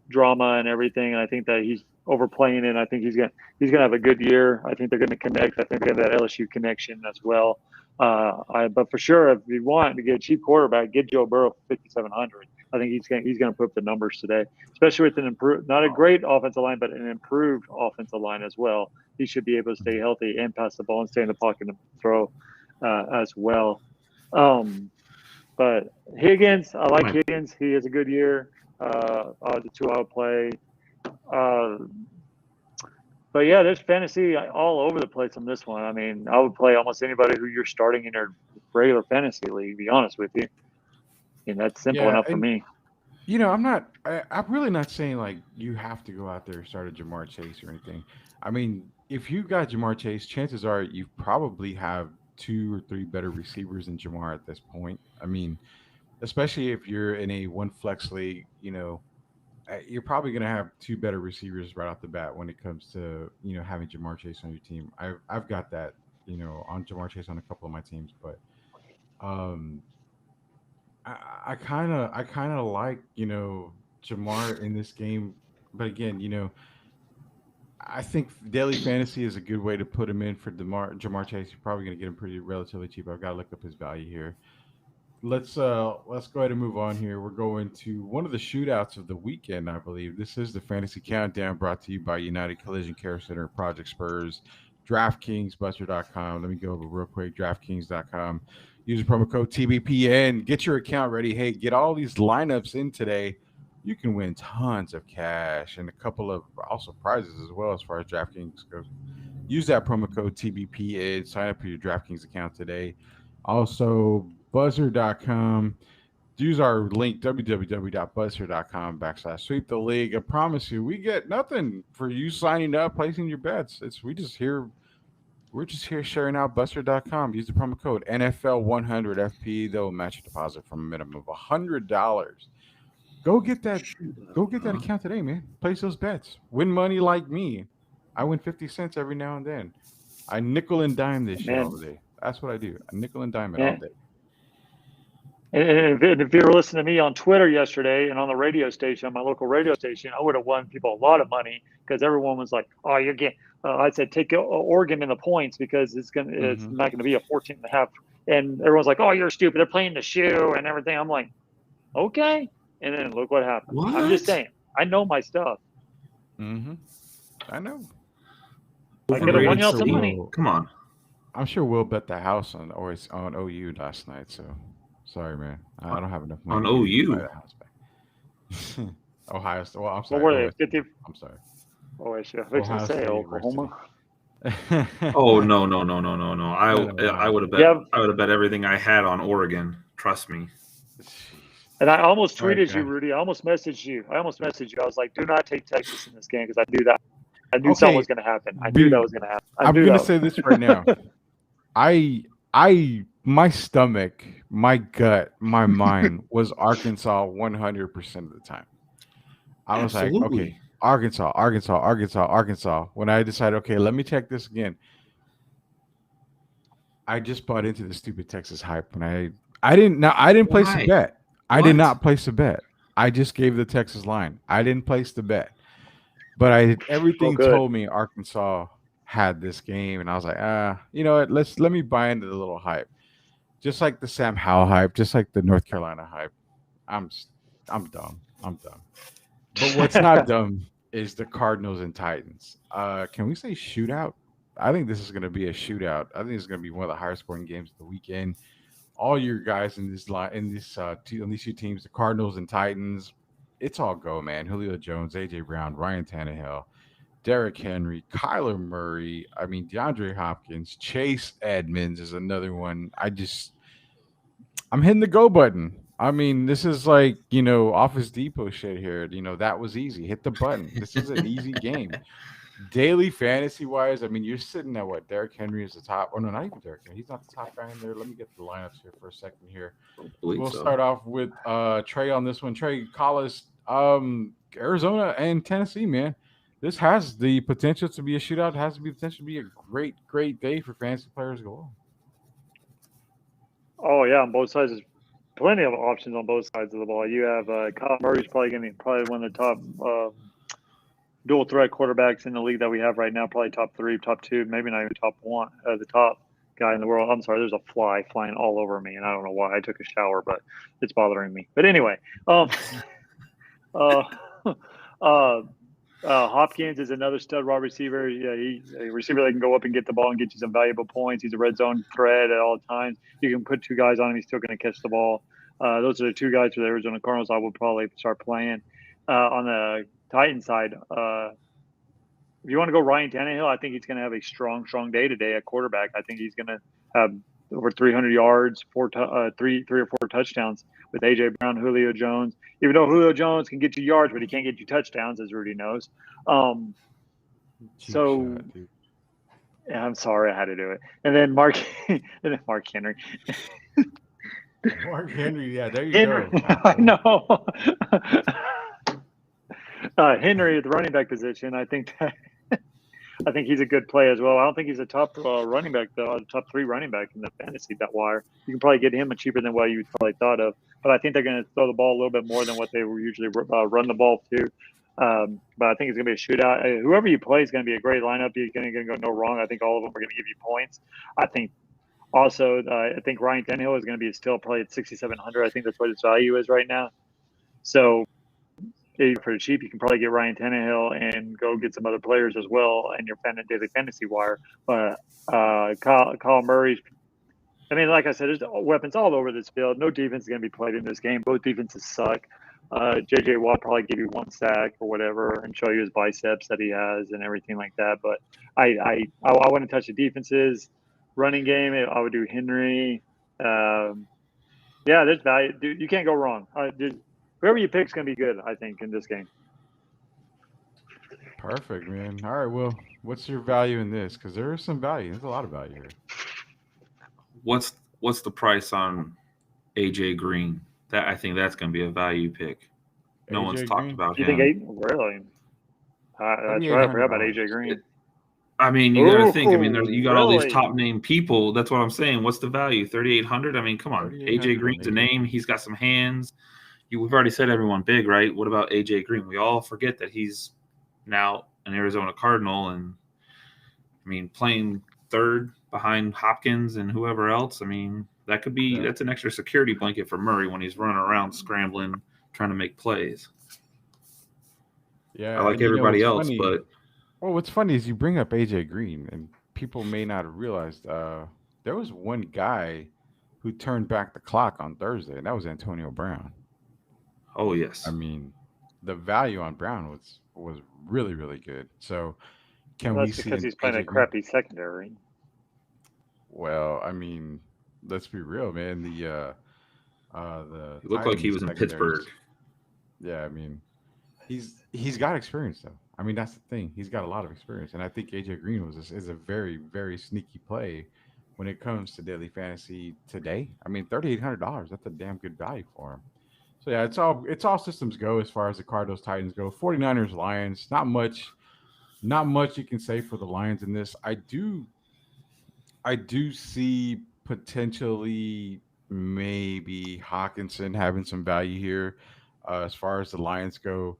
Speaker 2: drama and everything. And I think that he's overplaying it. I think he's gonna have a good year. I think they're gonna connect. I think they have that LSU connection as well. But for sure, if you want to get a cheap quarterback, get Joe Burrow for 5,700. I think he's gonna put up the numbers today, especially with an improved, not a great offensive line, but an improved offensive line as well. He should be able to stay healthy and pass the ball and stay in the pocket and throw as well. But Higgins, I like Higgins. He has a good year. The 2 I would play. But yeah, there's fantasy all over the place on this one. I mean, I would play almost anybody who you're starting in your regular fantasy league, to be honest with you. And that's simple enough for me.
Speaker 1: I'm really not saying like you have to go out there and start a Jamar Chase or anything. I mean, if you got Jamar Chase, chances are you probably have 2 or 3 better receivers than Jamar at this point. I mean, especially if you're in a one flex league, you're probably going to have 2 better receivers right off the bat when it comes to having Jamar Chase on your team. I've got that on Jamar Chase on a couple of my teams, but I kind of like Jamar in this game, but again I think daily fantasy is a good way to put him in for Jamar Chase. You're probably going to get him pretty relatively cheap. I've got to look up his value here. Let's go ahead and move on here. We're going to one of the shootouts of the weekend, I believe. This is the Fantasy Countdown brought to you by United Collision Care Center, Project Spurs, DraftKings, Buster.com. Let me go over real quick. DraftKings.com. Use the promo code TBPN. Get your account ready. Hey, get all these lineups in today. You can win tons of cash and a couple of also prizes as well as far as DraftKings goes. Use that promo code TBPN. Sign up for your DraftKings account today. Also, Buzzer.com. Use our link, www.buzzer.com/sweep the league. I promise you, we get nothing for you signing up, placing your bets. We're just here sharing out Buzzer.com. Use the promo code NFL100FP. They'll match your deposit from a minimum of $100. Go get that. Go get that account today, man. Place those bets. Win money like me. I win 50 cents every now and then. I nickel and dime this shit all
Speaker 2: Man,
Speaker 1: day. That's what I do. I nickel and dime it all
Speaker 2: man.
Speaker 1: day.
Speaker 2: And if you were listening to me on Twitter yesterday and on the radio station, my local radio station, I would have won people a lot of money because everyone was like, "Oh, you're getting." I said, "Take Oregon in the points because it's
Speaker 1: Hmm.
Speaker 2: not going to be a 14 and a half." And everyone's like, "Oh, you're stupid. They're playing the shoe and everything." I'm like, "Okay." And then look what happened. I'm just
Speaker 3: What?
Speaker 2: saying. I know my stuff.
Speaker 1: Hmm. I know.
Speaker 2: I
Speaker 3: With
Speaker 2: could have
Speaker 1: And
Speaker 2: won
Speaker 1: I'm
Speaker 2: y'all
Speaker 3: Braden
Speaker 1: sure
Speaker 2: some money.
Speaker 3: Snead?
Speaker 1: we'll.
Speaker 3: Come on.
Speaker 1: I'm sure we'll bet the house on on OU last night. So sorry, man. I don't have enough money
Speaker 3: On
Speaker 1: to give you buy
Speaker 3: OU.
Speaker 1: the house back. Ohio State. Well, I'm
Speaker 2: What
Speaker 1: sorry.
Speaker 2: were they?
Speaker 1: OSU.
Speaker 2: 50?
Speaker 1: I'm sorry.
Speaker 2: Oh, I should fix to
Speaker 1: Ohio
Speaker 2: say
Speaker 1: State University.
Speaker 2: Oklahoma.
Speaker 3: Oh no, no, no, no, no, no.
Speaker 1: No, no,
Speaker 3: I
Speaker 1: Ohio
Speaker 3: would have
Speaker 1: State.
Speaker 3: bet
Speaker 2: Yeah,
Speaker 3: everything I had on Oregon. Trust me.
Speaker 1: Jeez.
Speaker 2: and I almost
Speaker 1: All right,
Speaker 2: tweeted you,
Speaker 1: guys.
Speaker 2: Rudy. I almost messaged you. I was like, "Do not take Texas in this game," because I knew that. I knew something
Speaker 1: Okay.
Speaker 2: was going to happen. I knew that
Speaker 1: Be,
Speaker 2: was going to happen. I
Speaker 1: I'm
Speaker 2: knew
Speaker 1: gonna
Speaker 2: that.
Speaker 1: say this right now. My stomach, my gut, my mind was Arkansas 100% of the time. I was like, okay,
Speaker 3: Absolutely.
Speaker 1: Arkansas, Arkansas, Arkansas, Arkansas. When I decided, okay, let me check this again. I just bought into the stupid Texas hype when I didn't place a
Speaker 3: Why?
Speaker 1: bet. I did
Speaker 3: What?
Speaker 1: not place a bet. I just gave the Texas line. I didn't place the bet. But
Speaker 2: Oh,
Speaker 1: everything
Speaker 2: good.
Speaker 1: told me Arkansas had this game, and I was like, you know what? Let me buy into the little hype, just like the Sam Howell hype, just like the North Carolina hype. I'm s- I'm dumb. I'm dumb. But what's not dumb is the Cardinals and Titans. Can we say shootout? I think this is going to be a shootout. I think it's going to be one of the higher scoring games of the weekend. All your guys in this line, in this on these two teams, the Cardinals and Titans, it's all go, man. Julio Jones, AJ Brown, Ryan Tannehill, Derrick Henry, Kyler Murray. I mean, DeAndre Hopkins, Chase Edmonds is another one. I'm hitting the go button. I mean, this is like, Office Depot shit here. That was easy. Hit the button. This is an easy game. Daily fantasy wise, I mean, you're sitting at what? Derrick Henry is the top. Oh, no, not even Derrick Henry. He's not the top guy in there. Let me get the lineups here for a second here.
Speaker 3: Don't believe
Speaker 1: We'll
Speaker 3: so.
Speaker 1: start off with Trey on this one. Trey, call us Arizona and Tennessee, man. This has the potential to be a shootout. It has the potential to be a great, great day for fantasy players to go.
Speaker 2: Oh yeah, on both sides. There's plenty of options on both sides of the ball. You have Kyle Murray's probably going to be one of the top dual threat quarterbacks in the league that we have right now. Probably top 3, top 2, maybe not even top 1. The top guy in the world. I'm sorry, there's a fly flying all over me, and I don't know why. I took a shower, but it's bothering me. But anyway, uh, Hopkins is another stud wide receiver. Yeah, he's a receiver that can go up and get the ball and get you some valuable points. He's a red zone threat at all times. You can put 2 guys on him; he's still going to catch the ball. Those are the 2 guys for the Arizona Cardinals I would probably start playing. On the Titans side, if you want to go Ryan Tannehill, I think he's going to have a strong day today at quarterback. I think he's going to have over 300 yards, 3 or 4 touchdowns with AJ Brown, Julio Jones. Even though Julio Jones can get you yards, but he can't get you touchdowns, as Rudy knows.
Speaker 1: Cheap
Speaker 2: So
Speaker 1: shot, dude.
Speaker 2: yeah, I'm sorry I had to do it. And then Mark Henry.
Speaker 1: Mark Henry, yeah, there you
Speaker 2: Henry,
Speaker 1: go.
Speaker 2: I know. Henry at the running back position, I think he's a good play as well. I don't think he's a top running back, though, top 3 running back in the fantasy bet wire. You can probably get him cheaper than what you probably thought of. But I think they're going to throw the ball a little bit more than what they were usually run the ball to. But I think it's going to be a shootout. Whoever you play is going to be a great lineup. You're going to go no wrong. I think all of them are going to give you points. I think also, I think Ryan Tannehill is going to be still probably at 6,700. I think that's what his value is right now. So for cheap, you can probably get Ryan Tannehill and go get some other players as well in your daily fantasy wire. But Kyle Murray's, I mean, like I said, there's weapons all over this field. No defense is going to be played in this game. Both defenses suck. J.J. Watt probably give you 1 sack or whatever and show you his biceps that he has and everything like that. But I wouldn't touch the defenses. Running game, I would do Henry. Yeah, there's value. Dude, you can't go wrong. Whoever you pick is going to be good, I think, in this game.
Speaker 1: Perfect, man. All right, well, what's your value in this? Because there is some value. There's a lot of value here.
Speaker 3: What's the price on AJ Green? That I think that's going to be a value pick. No one's
Speaker 1: AJ
Speaker 3: talked
Speaker 1: Green?
Speaker 3: about
Speaker 2: You think
Speaker 3: him.
Speaker 2: Really? That's right. I forgot about
Speaker 1: $3,800.
Speaker 2: AJ Green.
Speaker 3: I mean, you got to think. I mean,
Speaker 2: Ooh,
Speaker 3: you got all these
Speaker 2: really?
Speaker 3: top name people. That's what I'm saying. What's the value? 3,800. I mean, come on. AJ
Speaker 1: 3,800 on
Speaker 3: Green's a
Speaker 1: AJ.
Speaker 3: name. He's got some hands. We've already said everyone big, right? What about AJ Green? We all forget that he's now an Arizona Cardinal, and I mean, playing third behind Hopkins and whoever else. I mean, that could be that's an extra security blanket for Murray when he's running around scrambling, trying to make plays.
Speaker 1: Yeah,
Speaker 3: I like
Speaker 1: and
Speaker 3: everybody
Speaker 1: what's
Speaker 3: else,
Speaker 1: funny?
Speaker 3: but
Speaker 1: Well, what's funny is you bring up AJ Green, and people may not have realized there was one guy who turned back the clock on Thursday, and that was Antonio Brown.
Speaker 3: oh
Speaker 1: I
Speaker 3: yes,
Speaker 1: mean, the value on Brown was really really good. So, can
Speaker 2: Well,
Speaker 1: we
Speaker 2: that's
Speaker 1: see
Speaker 2: because
Speaker 1: an
Speaker 2: he's playing a
Speaker 1: AJ Green?
Speaker 2: crappy secondary.
Speaker 1: Well, I mean, let's be real, man. The
Speaker 3: he looked like he
Speaker 1: Titans
Speaker 3: was in
Speaker 1: secondaries.
Speaker 3: Pittsburgh.
Speaker 1: Yeah, I mean, he's got experience though. I mean, that's the thing. He's got a lot of experience, and I think AJ Green is a very very sneaky play when it comes to daily fantasy today. I mean, $3,800. That's a damn good value for him. So yeah, it's all systems go as far as the Cardinals Titans go. 49ers Lions. Not much you can say for the Lions in this. I do see potentially maybe Hawkinson having some value here as far as the Lions go.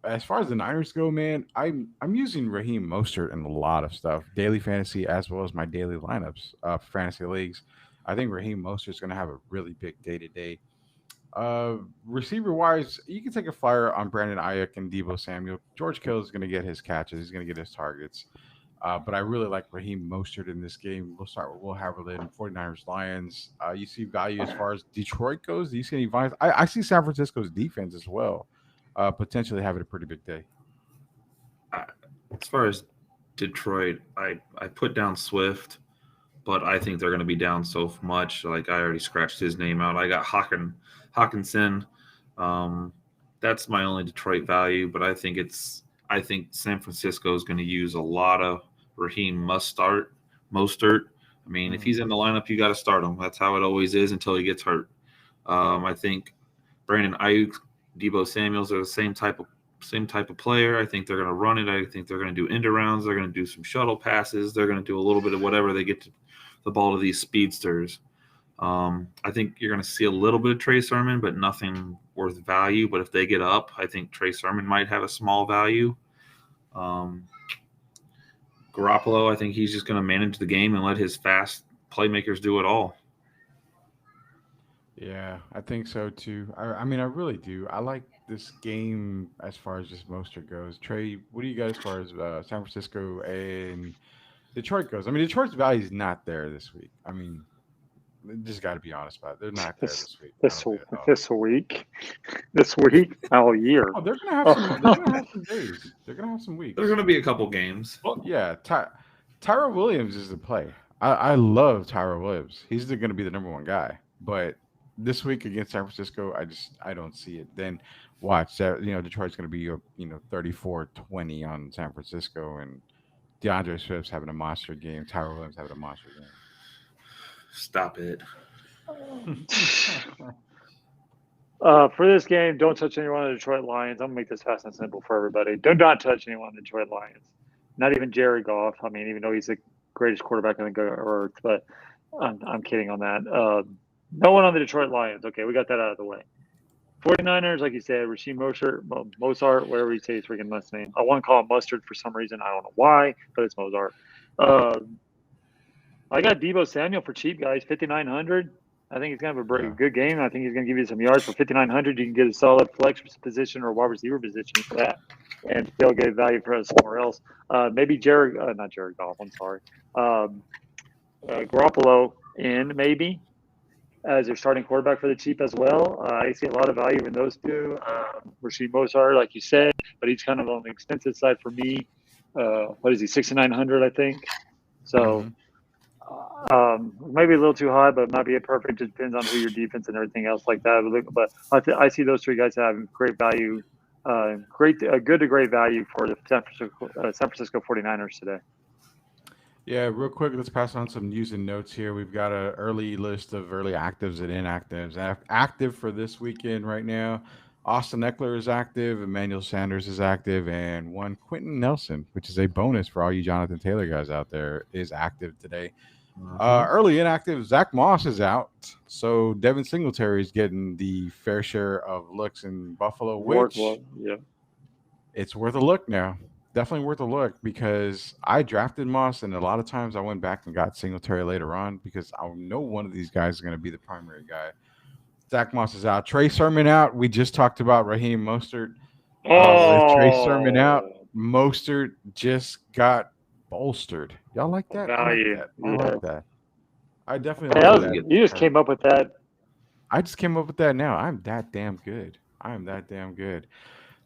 Speaker 1: As far as the Niners go, man, I'm using Raheem Mostert in a lot of stuff, daily fantasy as well as my daily lineups, for fantasy leagues. I think Raheem Mostert's going to have a really big day to day. Receiver wise, you can take a flyer on Brandon Ayuk and Debo Samuel. George Kittle is going to get his catches. He's going to get his targets. But I really like Raheem Mostert in this game. We'll start with Will Haverland, 49ers Lions. You see value as far as Detroit goes? Do you see any value? I see San Francisco's defense as well, potentially having a pretty big day.
Speaker 3: As far as Detroit, I put down Swift, but I think they're going to be down so much. Like I already scratched his name out. I got Hawkinson. That's my only Detroit value, but I think San Francisco is going to use a lot of Raheem Mostert. I mean, if he's in the lineup, you got to start him. That's how it always is until he gets hurt. I think Brandon Ayuk, Debo Samuels are the same type of player. I think they're going to run it. I think they're going to do end arounds. They're going to do some shuttle passes. They're going to do a little bit of whatever they get to the ball to these speedsters. I think you're going to see a little bit of Trey Sermon, but nothing worth value. But if they get up, I think Trey Sermon might have a small value. Garoppolo, I think he's just going to manage the game and let his fast playmakers do it all.
Speaker 1: Yeah, I think so too. I mean, I really do. I like this game as far as just Mostert goes. Trey, what do you got as far as San Francisco and Detroit goes? I mean, Detroit's value is not there this week. I mean, just got to be honest about it. They're not there
Speaker 2: This
Speaker 1: this week. I
Speaker 2: this
Speaker 1: don't think at all.
Speaker 2: this week, this week, all year.
Speaker 1: Oh, they're gonna have some. They're gonna have some days. They're gonna have some weeks.
Speaker 3: There's going to be a couple games.
Speaker 1: Well, yeah, Tyra Williams is the play. I love Tyra Williams. He's going to be the number one guy. But this week against San Francisco, I don't see it. Then watch that. Detroit's going to be 34-20 on San Francisco, and DeAndre Swift's having a monster game. Tyra Williams having a monster
Speaker 3: Stop it.
Speaker 1: game.
Speaker 2: For this game, don't touch anyone on the Detroit Lions. I'm gonna make this fast and simple for everybody. Do not touch anyone on the Detroit Lions. Not even Jared Goff. I mean, even though he's the greatest quarterback on the earth, but I'm kidding on that. No one on the Detroit Lions. Okay, we got that out of the way. 49ers, like you said, Rasheed Mozart, whatever you say his freaking last name. I want to call him Mustard for some reason. I don't know why, but it's Mozart. I got Debo Samuel for cheap, guys. 5,900. I think he's going to have a good game. I think he's going to give you some yards for 5,900. You can get a solid flex position or wide receiver position for that, and still get value for somewhere else. Maybe not Jared Goff. I'm sorry. Garoppolo in maybe as your starting quarterback for the cheap as well. I see a lot of value in those two. Rasheed Mozart, like you said, but he's kind of on the expensive side for me. What is he? 6,900, I think. So. Maybe a little too high, but might be a perfect. It depends on who your defense and everything else like that. But I see those three guys having great value, good to great value for the San Francisco 49ers today.
Speaker 1: Yeah, real quick, let's pass on some news and notes here. We've got an early list of early actives and inactives. Active for this weekend right now Austin Eckler is active, Emmanuel Sanders is active, and one Quentin Nelson, which is a bonus for all you Jonathan Taylor guys out there, is active today. Early inactive, Zach Moss is out, so Devin Singletary is getting the fair share of looks in Buffalo, which
Speaker 2: Yeah.
Speaker 1: it's worth a look now. Definitely worth a look because I drafted Moss, and a lot of times I went back and got Singletary later on because I know one of these guys is going to be the primary guy. Zach Moss is out. Trey Sermon out. We just talked about Raheem Mostert. With Trey Sermon out, Mostert just got bolstered. Y'all like that?
Speaker 2: Value.
Speaker 1: I like that. I definitely
Speaker 2: Hey,
Speaker 1: like that.
Speaker 2: You just came up with that.
Speaker 1: I just came up with that now. I'm that damn good.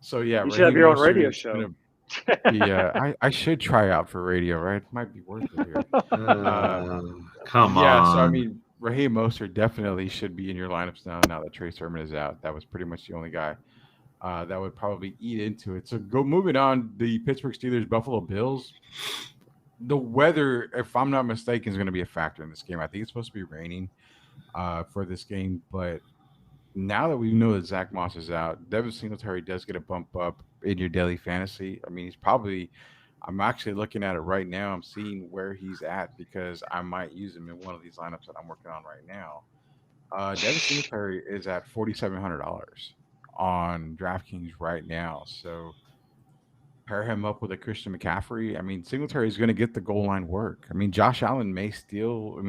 Speaker 1: So yeah,
Speaker 2: You should have your own radio show.
Speaker 1: Yeah, I should try out for radio, right? Might be worth it here.
Speaker 3: Come
Speaker 1: Yeah,
Speaker 3: on.
Speaker 1: so I mean, Raheem Mostert definitely should be in your lineups now that Trey Sermon is out. That was pretty much the only guy that would probably eat into it. So moving on, the Pittsburgh Steelers, Buffalo Bills. The weather, if I'm not mistaken, is going to be a factor in this game. I think it's supposed to be raining for this game, but now that we know that Zach Moss is out, Devin Singletary does get a bump up in your daily fantasy. I mean, I'm actually looking at it right now. I'm seeing where he's at because I might use him in one of these lineups that I'm working on right now. Devin Singletary is at $4,700 on DraftKings right now. So pair him up with a Christian McCaffrey. I mean, Singletary is going to get the goal line work. I mean, Josh Allen may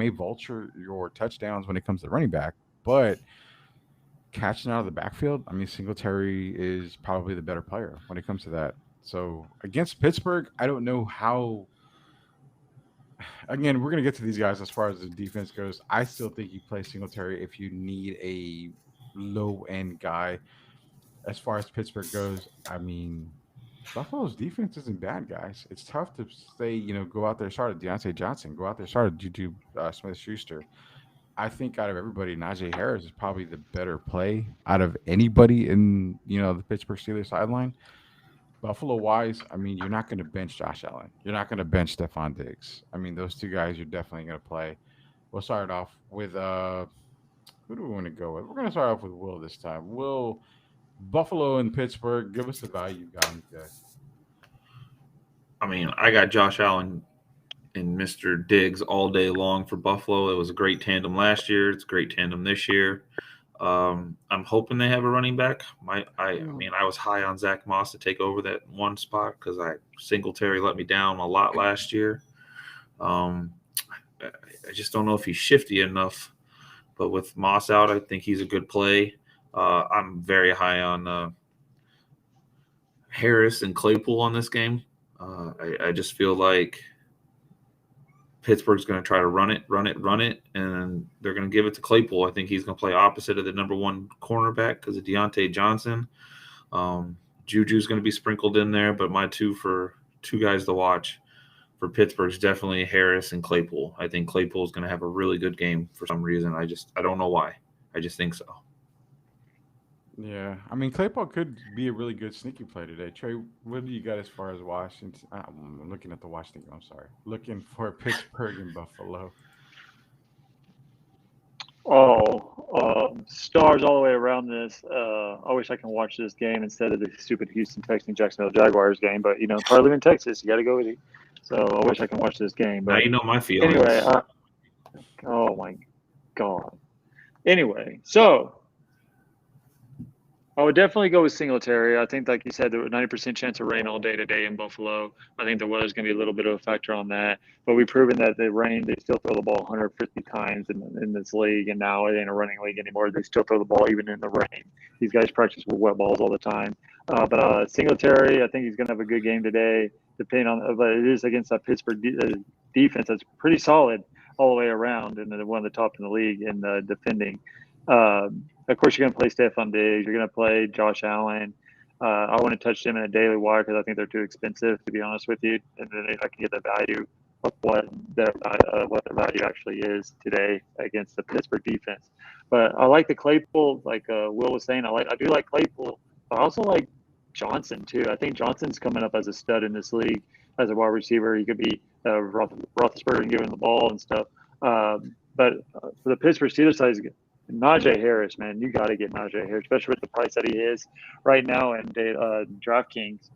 Speaker 1: vulture your touchdowns when it comes to running back, but catching out of the backfield, I mean, Singletary is probably the better player when it comes to that. So against Pittsburgh, I don't know how. Again, we're going to get to these guys as far as the defense goes. I still think you play Singletary if you need a low-end guy. As far as Pittsburgh goes, I mean, Buffalo's defense isn't bad, guys. It's tough to say, go out there, start Deontay Johnson, go out there, start Juju Smith-Schuster. I think out of everybody, Najee Harris is probably the better play out of anybody in, the Pittsburgh Steelers sideline. Buffalo-wise, I mean, you're not going to bench Josh Allen. You're not going to bench Stephon Diggs. I mean, those two guys you're definitely going to play. We'll start off with who do we want to go with? We're going to start off with Will this time. Will, Buffalo and Pittsburgh, give us the value you got in today.
Speaker 3: I mean, I got Josh Allen and Mr. Diggs all day long for Buffalo. It was a great tandem last year. It's a great tandem this year. I'm hoping they have a running back. I mean, I was high on Zach Moss to take over that one spot because Singletary let me down a lot last year. I just don't know if he's shifty enough. But with Moss out, I think he's a good play. I'm very high on Harris and Claypool on this game. I just feel like Pittsburgh's going to try to run it, and they're going to give it to Claypool. I think he's going to play opposite of the number one cornerback because of Deontay Johnson. Juju's going to be sprinkled in there, but my two guys to watch for Pittsburgh is definitely Harris and Claypool. I think Claypool is going to have a really good game for some reason. I don't know why. I just think so.
Speaker 1: Yeah, I mean, Claypool could be a really good sneaky play today. Trey, what do you got as far as Washington? I'm looking at the Washington. I'm sorry, looking for Pittsburgh and Buffalo.
Speaker 2: Stars all the way around this. I wish I can watch this game instead of the stupid Houston Texans Jacksonville Jaguars game. But probably in Texas, you got to go with it. So I wish I can watch this game. But
Speaker 3: now you know my feelings.
Speaker 2: Anyway, oh my God. Anyway, so I would definitely go with Singletary. I think, like you said, there was a 90% chance of rain all day today in Buffalo. I think the weather's going to be a little bit of a factor on that. But we've proven that they still throw the ball 150 times in this league, and now it ain't a running league anymore. They still throw the ball even in the rain. These guys practice with wet balls all the time. But Singletary, I think he's going to have a good game today, depending on – but it is against that Pittsburgh defense that's pretty solid all the way around, and one of the top in the league in defending. Of course, you're going to play Stephon Diggs. You're going to play Josh Allen. I wouldn't touch them in a daily wire because I think they're too expensive, to be honest with you. And then if I can get the value of what the value actually is today against the Pittsburgh defense. But I like the Claypool, like Will was saying. I do like Claypool. I also like Johnson too. I think Johnson's coming up as a stud in this league as a wide receiver. He could be Roethlisberger and giving the ball and stuff. But for the Pittsburgh Steelers side, Najee Harris, man, you got to get Najee Harris, especially with the price that he is right now in DraftKings.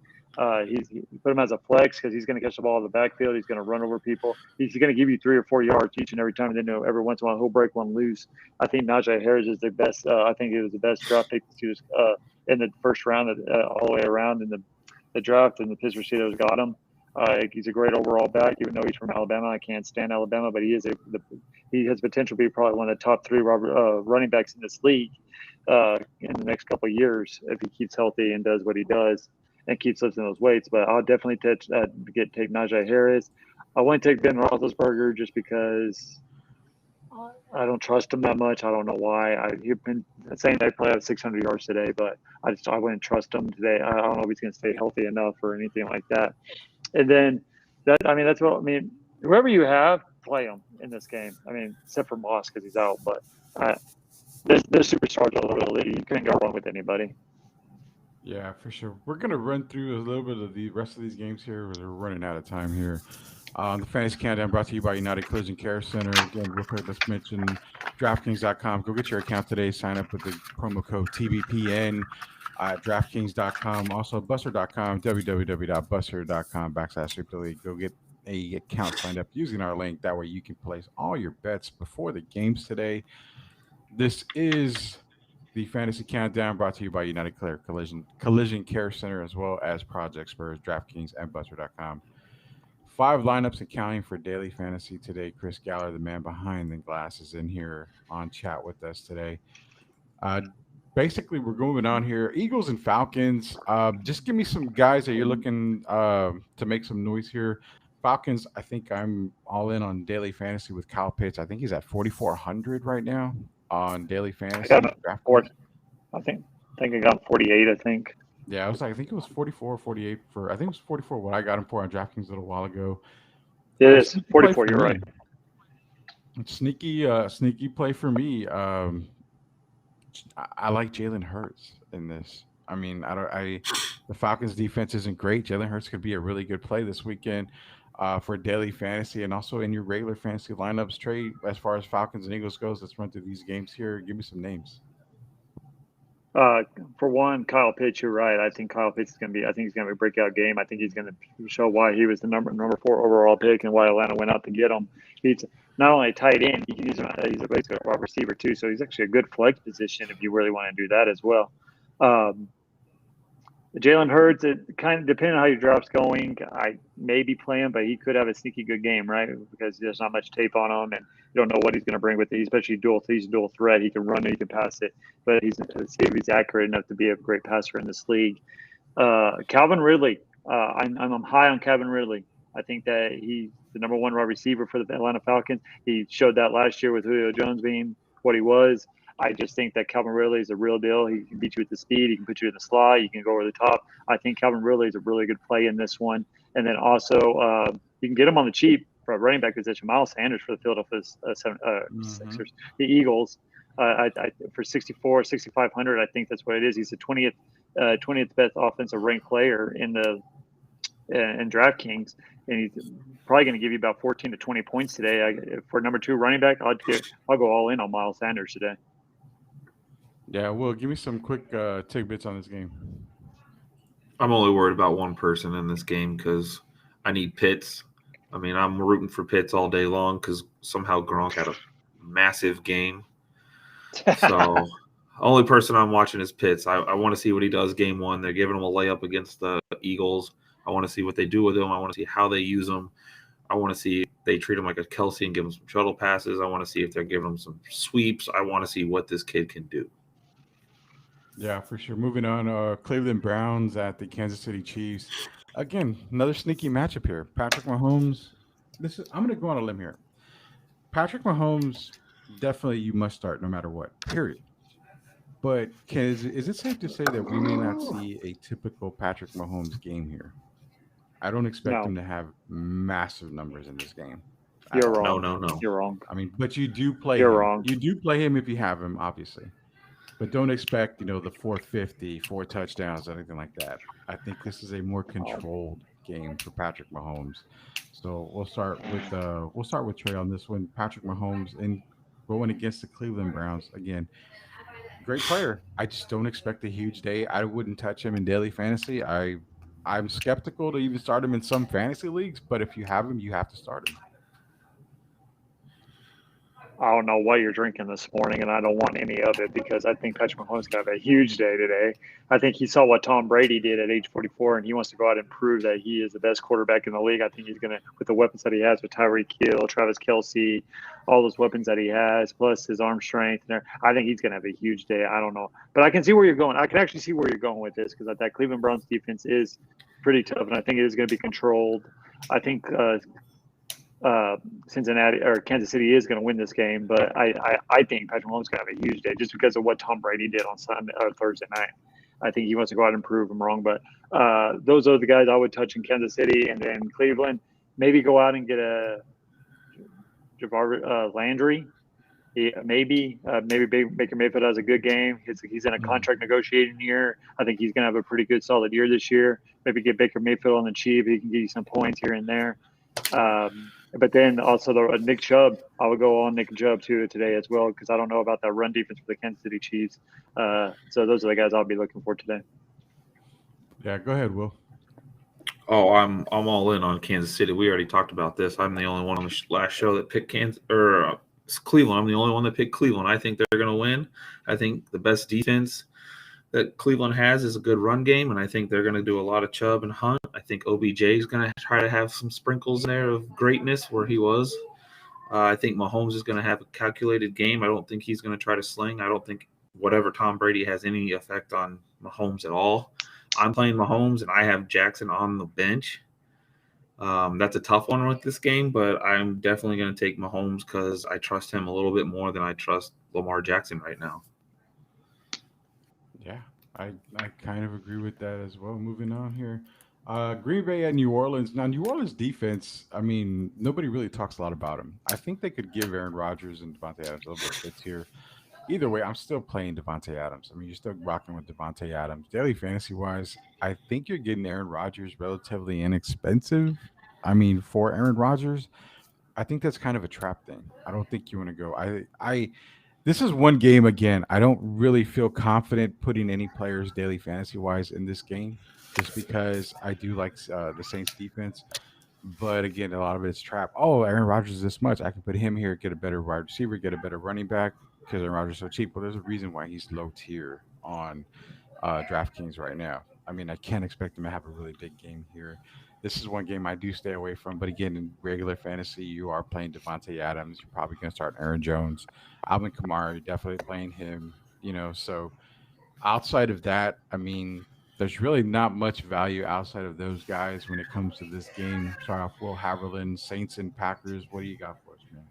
Speaker 2: He put him as a flex because he's going to catch the ball in the backfield. He's going to run over people. He's going to give you 3 or 4 yards each and every time. And then every once in a while he'll break one loose. I think Najee Harris is the best. I think he was the best draft pick in the first round, all the way around in the draft. And the Pittsburgh Steelers got him. He's a great overall back, even though he's from Alabama. I can't stand Alabama, but he has potential to be probably one of the top 3 running backs in this league in the next couple of years if he keeps healthy and does what he does and keeps lifting those weights. But I'll definitely take Najee Harris. I wouldn't take Ben Roethlisberger just because I don't trust him that much. I don't know why. He's been saying they probably have 600 yards today, but I wouldn't trust him today. I don't know if he's going to stay healthy enough or anything like that. And then whoever you have, play him in this game. I mean, except for Moss because he's out, but there's superstars all over the league. You couldn't go wrong with anybody.
Speaker 1: Yeah, for sure. We're going to run through a little bit of the rest of these games here. We're running out of time here. The Fantasy Countdown brought to you by United Collision Care Center. Again, real quick, let's mention DraftKings.com. Go get your account today. Sign up with the promo code TBPN at DraftKings.com. Also, Buster.com, www.buster.com/SuperLeague. Go get a account signed up using our link. That way you can place all your bets before the games today. This is the Fantasy Countdown brought to you by United Collision Care Center, as well as Project Spurs, DraftKings, and Buster.com. 5 lineups and counting for daily fantasy today. Chris Galler, the man behind the glass, is in here on chat with us today. Basically, we're going on here. Eagles and Falcons. Just give me some guys that you're looking to make some noise here. Falcons, I think I'm all in on daily fantasy with Kyle Pitts. I think he's at 4,400 right now on daily fantasy.
Speaker 2: I think I got 48, I think.
Speaker 1: Yeah, I think it was 44 or 48 I think it was 44 what I got him for on DraftKings a little while ago.
Speaker 2: It is 44, you're right.
Speaker 1: Sneaky play for me. I like Jalen Hurts in this. I mean, the Falcons defense isn't great. Jalen Hurts could be a really good play this weekend for daily fantasy and also in your regular fantasy lineups. Trey, as far as Falcons and Eagles goes, let's run through these games here. Give me some names.
Speaker 2: For one, Kyle Pitts, you're right. I think Kyle Pitts is going to be a breakout game. I think he's going to show why he was the number 4 overall pick and why Atlanta went out to get him. He's not only a tight end, he's a basically wide receiver too. So he's actually a good flex position if you really want to do that as well. Jalen Hurts, it kind of depending on how your draft's going, I maybe play him, but he could have a sneaky good game, right? Because there's not much tape on him, and you don't know what he's going to bring with it. Especially he's a dual threat. He can run it, he can pass it, but he's accurate enough to be a great passer in this league. Calvin Ridley, I'm high on Calvin Ridley. I think that he's the number 1 wide receiver for the Atlanta Falcons. He showed that last year with Julio Jones being what he was. I just think that Calvin Ridley is a real deal. He can beat you with the speed. He can put you in the slot. You can go over the top. I think Calvin Ridley is a really good play in this one. And then also you can get him on the cheap for a running back position. Miles Sanders for the Philadelphia Sixers. The Eagles, for 6,500, I think that's what it is. He's the 20th best offensive ranked player in DraftKings, and he's probably going to give you about 14 to 20 points today. For number 2 running back, I'll go all in on Miles Sanders today.
Speaker 1: Yeah, well, give me some quick tidbits on this game.
Speaker 3: I'm only worried about one person in this game because I need Pitts. I mean, I'm rooting for Pitts all day long because somehow Gronk had a massive game. So only person I'm watching is Pitts. I want to see what he does game 1. They're giving him a layup against the Eagles. I want to see what they do with him. I want to see how they use him. I want to see if they treat him like a Kelsey and give him some shuttle passes. I want to see if they're giving him some sweeps. I want to see what this kid can do.
Speaker 1: Yeah, for sure. Moving on, Cleveland Browns at the Kansas City Chiefs. Again, another sneaky matchup here. Patrick Mahomes. I'm going to go on a limb here. Patrick Mahomes, definitely you must start no matter what, period. But is it safe to say that we may not see a typical Patrick Mahomes game here? I don't expect him to have massive numbers in this game.
Speaker 2: You're wrong.
Speaker 3: No.
Speaker 2: You're wrong.
Speaker 1: I mean, but you do play
Speaker 2: You're
Speaker 1: him.
Speaker 2: wrong.
Speaker 1: You do play him if you have him, obviously. But don't expect, the 450, 4 touchdowns, anything like that. I think this is a more controlled game for Patrick Mahomes. So we'll start with Trey on this one. Patrick Mahomes in going against the Cleveland Browns again. Great player. I just don't expect a huge day. I wouldn't touch him in daily fantasy. I'm skeptical to even start him in some fantasy leagues, but if you have him, you have to start him.
Speaker 2: I don't know what you're drinking this morning, and I don't want any of it because I think Patrick Mahomes got a huge day today. I think he saw what Tom Brady did at age 44, and he wants to go out and prove that he is the best quarterback in the league. I think he's going to, with the weapons that he has with Tyreek Hill, Travis Kelsey, all those weapons that he has, plus his arm strength. I think he's going to have a huge day. I don't know. But I can see where you're going. I can actually see where you're going with this because that Cleveland Browns defense is pretty tough, and I think it is going to be controlled. I think Cincinnati or Kansas City is going to win this game, but I think Patrick Mahomes is going to have a huge day just because of what Tom Brady did on Sunday or Thursday night. I think he wants to go out and prove him wrong, but those are the guys I would touch in Kansas City, and then Cleveland. Maybe go out and get a Jarvis Landry. Maybe Baker Mayfield has a good game. He's in a contract negotiating year. I think he's going to have a pretty good, solid year this year. Maybe get Baker Mayfield on the cheap. He can give you some points here and there. But then also Nick Chubb, I would go on Nick Chubb too today as well because I don't know about that run defense for the Kansas City Chiefs. So those are the guys I'll be looking for today.
Speaker 1: Yeah, go ahead, Will.
Speaker 3: Oh, I'm all in on Kansas City. We already talked about this. I'm the only one on the last show that picked Cleveland. I'm the only one that picked Cleveland. I think they're going to win. I think the best defense that Cleveland has is a good run game, and I think they're going to do a lot of Chubb and Hunt. I think OBJ is going to try to have some sprinkles in there of greatness where he was. I think Mahomes is going to have a calculated game. I don't think he's going to try to sling. I don't think whatever Tom Brady has any effect on Mahomes at all. I'm playing Mahomes, and I have Jackson on the bench. That's a tough one with this game, but I'm definitely going to take Mahomes because I trust him a little bit more than I trust Lamar Jackson right now.
Speaker 1: Yeah, I kind of agree with that as well. Moving on here. Green Bay at New Orleans. Now, New Orleans defense, I mean, nobody really talks a lot about them. I think they could give Aaron Rodgers and Devontae Adams a little bit of fits here. Either way, I'm still playing Devontae Adams. I mean, you're still rocking with Devontae Adams. Daily fantasy-wise, I think you're getting Aaron Rodgers relatively inexpensive. I mean, for Aaron Rodgers, I think that's kind of a trap thing. I don't think you want to go. This is one game, again, I don't really feel confident putting any players daily fantasy-wise in this game just because I do like the Saints defense. But, again, a lot of it's trap. Oh, Aaron Rodgers is this much. I can put him here, get a better wide receiver, get a better running back because Aaron Rodgers is so cheap. Well, there's a reason why he's low tier on DraftKings right now. I mean, I can't expect him to have a really big game here. This is one game I do stay away from. But again, in regular fantasy, you are playing Devontae Adams. You're probably going to start Aaron Jones. Alvin Kamara, you're definitely playing him. So outside of that, I mean, there's really not much value outside of those guys when it comes to this game. Start off Will Haverland, Saints and Packers. What do you got for us, man?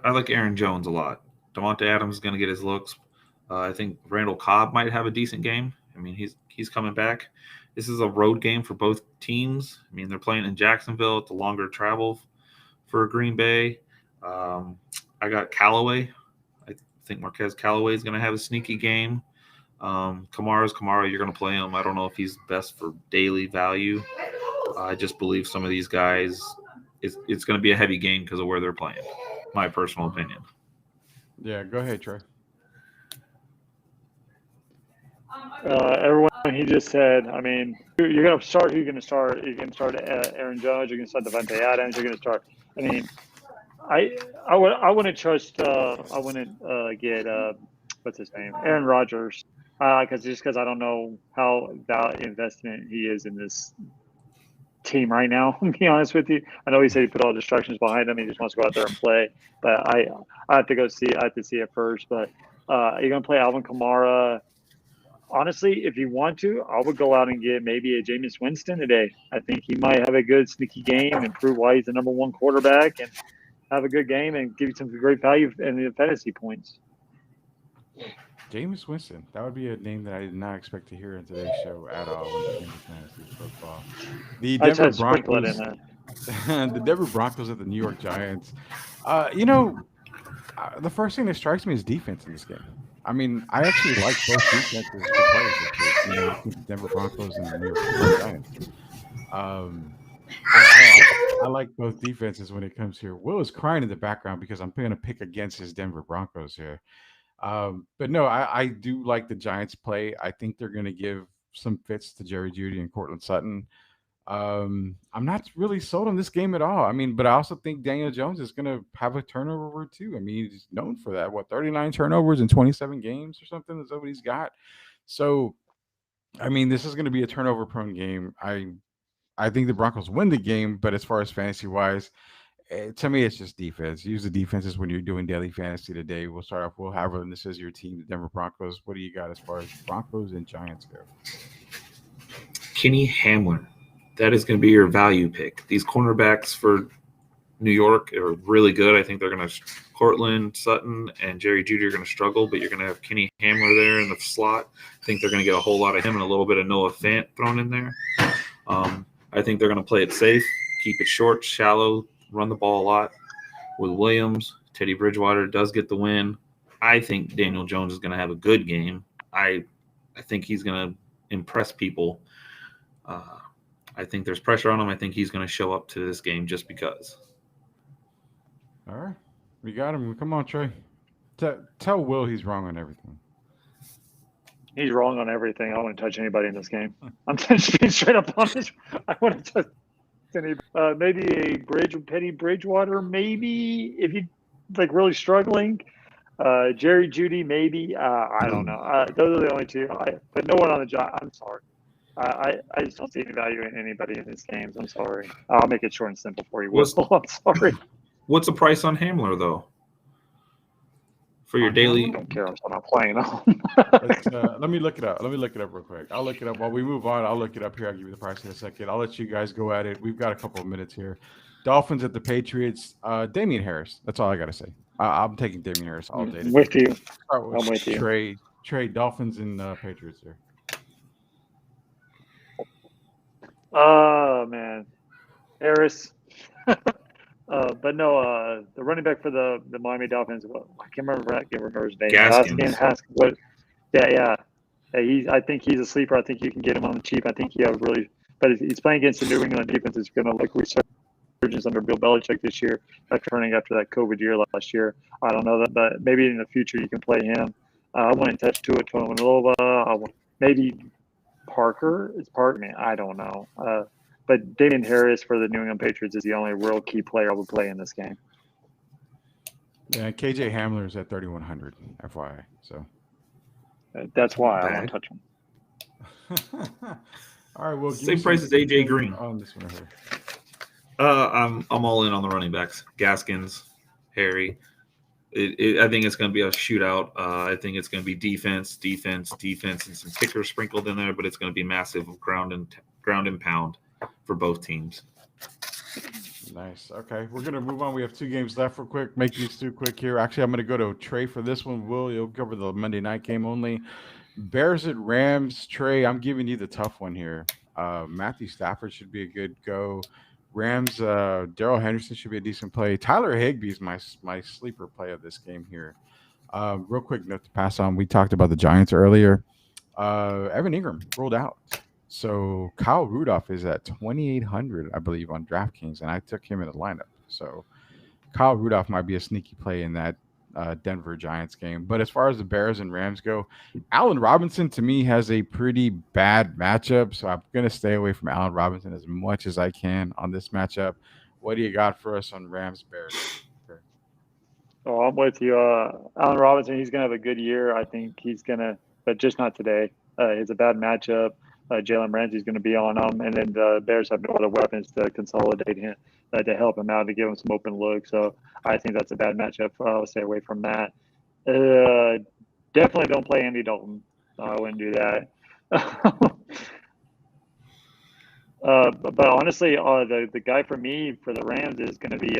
Speaker 3: I like Aaron Jones a lot. Devontae Adams is going to get his looks. I think Randall Cobb might have a decent game. I mean, he's coming back. This is a road game for both teams. I mean, they're playing in Jacksonville. It's a longer travel for Green Bay. I got Callaway. I think Marquez Callaway is going to have a sneaky game. Kamara. You're going to play him. I don't know if he's best for daily value. I just believe some of these guys, it's going to be a heavy game because of where they're playing. My personal opinion.
Speaker 1: Yeah, go ahead, Trey.
Speaker 2: Everyone he just said, I mean, you're going to start who you're going to start. You're going to start Aaron Jones. You're going to start Devontae Adams. You're going to start. I mean, I wouldn't trust. I wouldn't get what's his name, Aaron Rodgers, because I don't know how that investment he is in this team right now. To be honest with you, I know he said he put all the distractions behind him. He just wants to go out there and play. But I have to go see. I have to see it first. But you're going to play Alvin Kamara. Honestly, if you want to, I would go out and get maybe a Jameis Winston today. I think he might have a good sneaky game and prove why he's the number one quarterback and have a good game and give you some great value in the fantasy points.
Speaker 1: Jameis Winston. That would be a name that I did not expect to hear in today's show at all when it came to fantasy football. The Denver Broncos. The Denver Broncos at the New York Giants. The first thing that strikes me is defense in this game. I mean, I actually like both defenses for players this year. The Denver Broncos and the New York Giants. I like both defenses when it comes here. Will is crying in the background because I'm going to pick against his Denver Broncos here. But no, I do like the Giants play. I think they're going to give some fits to Jerry Jeudy and Cortland Sutton. I'm not really sold on this game at all. I mean, but I also think Daniel Jones is going to have a turnover or two. I mean, he's known for that. What, 39 turnovers in 27 games or something? Is that what he's got? So, I mean, this is going to be a turnover-prone game. I think the Broncos win the game, but as far as fantasy-wise, to me, it's just defense. Use the defenses when you're doing daily fantasy today. We'll start off. Will Howard, and this is your team, the Denver Broncos. What do you got as far as Broncos and Giants go?
Speaker 3: Kenny Hamler. That is going to be your value pick. These cornerbacks for New York are really good. I think they're going to – Cortland, Sutton, and Jerry Jeudy are going to struggle, but you're going to have Kenny Hamler there in the slot. I think they're going to get a whole lot of him and a little bit of Noah Fant thrown in there. I think they're going to play it safe, keep it short, shallow, run the ball a lot. With Williams, Teddy Bridgewater does get the win. I think Daniel Jones is going to have a good game. I think he's going to impress people. I think there's pressure on him. I think he's going to show up to this game just because.
Speaker 1: All right. We got him. Come on, Trey. Tell Will he's wrong on everything.
Speaker 2: He's wrong on everything. I don't want to touch anybody in this game. I'm just being straight up honest. I want to touch anybody. Maybe a Teddy Bridgewater, maybe, if he's like really struggling. Jerry Jeudy, maybe. I don't know. Those are the only two. But no one on the job. I'm sorry. I just don't see any value in anybody in these games. I'm sorry. I'll make it short and simple for you. I'm sorry.
Speaker 3: What's the price on Hamler, though? For your daily.
Speaker 2: I don't care. I'm not playing them.
Speaker 1: Let me look it up. Let me look it up real quick. I'll look it up. While we move on, I'll look it up here. I'll give you the price in a second. I'll let you guys go at it. We've got a couple of minutes here. Dolphins at the Patriots. Damian Harris. That's all I got to say. I'm taking Damian Harris all day.
Speaker 2: With you.
Speaker 1: I'm with you. Trey, Dolphins and Patriots here.
Speaker 2: Oh, man. Harris. But no, the running back for the Miami Dolphins, I can't remember his name.
Speaker 3: Gaskins.
Speaker 2: Yeah. I think he's a sleeper. I think you can get him on the cheap. I think he has but he's playing against the New England defense. It's going to like resurgence under Bill Belichick this year, after that COVID year last year. I don't know that, but maybe in the future you can play him. I wouldn't touch Tua Tagovailoa. Maybe Parker. It's Parker. Man, I don't know. But Damian Harris for the New England Patriots is the only real key player I would play in this game.
Speaker 1: Yeah, KJ Hamler is at 3,100, FYI. So
Speaker 2: that's why I won't touch him.
Speaker 1: All right, well,
Speaker 3: same price as AJ Green
Speaker 1: on this one here.
Speaker 3: I'm all in on the running backs. Gaskins, Harry. I think it's going to be a shootout. I think it's going to be defense, and some kickers sprinkled in there, but it's going to be massive ground and pound for both teams.
Speaker 1: Nice. Okay, we're going to move on. We have 2 games left real quick. Make these 2 quick here. Actually, I'm going to go to Trey for this one. Will, you'll cover the Monday night game only. Bears at Rams. Trey, I'm giving you the tough one here. Matthew Stafford should be a good go. Rams, Darrell Henderson should be a decent play. Tyler Higbee is my sleeper play of this game here. Real quick note to pass on. We talked about the Giants earlier. Evan Ingram rolled out. So Kyle Rudolph is at 2,800, I believe, on DraftKings, and I took him in the lineup. So Kyle Rudolph might be a sneaky play in that Denver Giants game. But as far as the Bears and Rams go, Allen Robinson to me has a pretty bad matchup, so I'm going to stay away from Allen Robinson as much as I can on this matchup. What do you got for us on Rams Bears? Okay.
Speaker 2: Oh, I'm with you. Allen Robinson, he's going to have a good year. I think he's going to, but just not today. It's a bad matchup. Jalen Ramsey's going to be on him, and then the Bears have no other weapons to consolidate him, to help him out, to give him some open looks. So I think that's a bad matchup. I'll stay away from that. Definitely don't play Andy Dalton. I wouldn't do that. But honestly, the guy for me for the Rams is going to be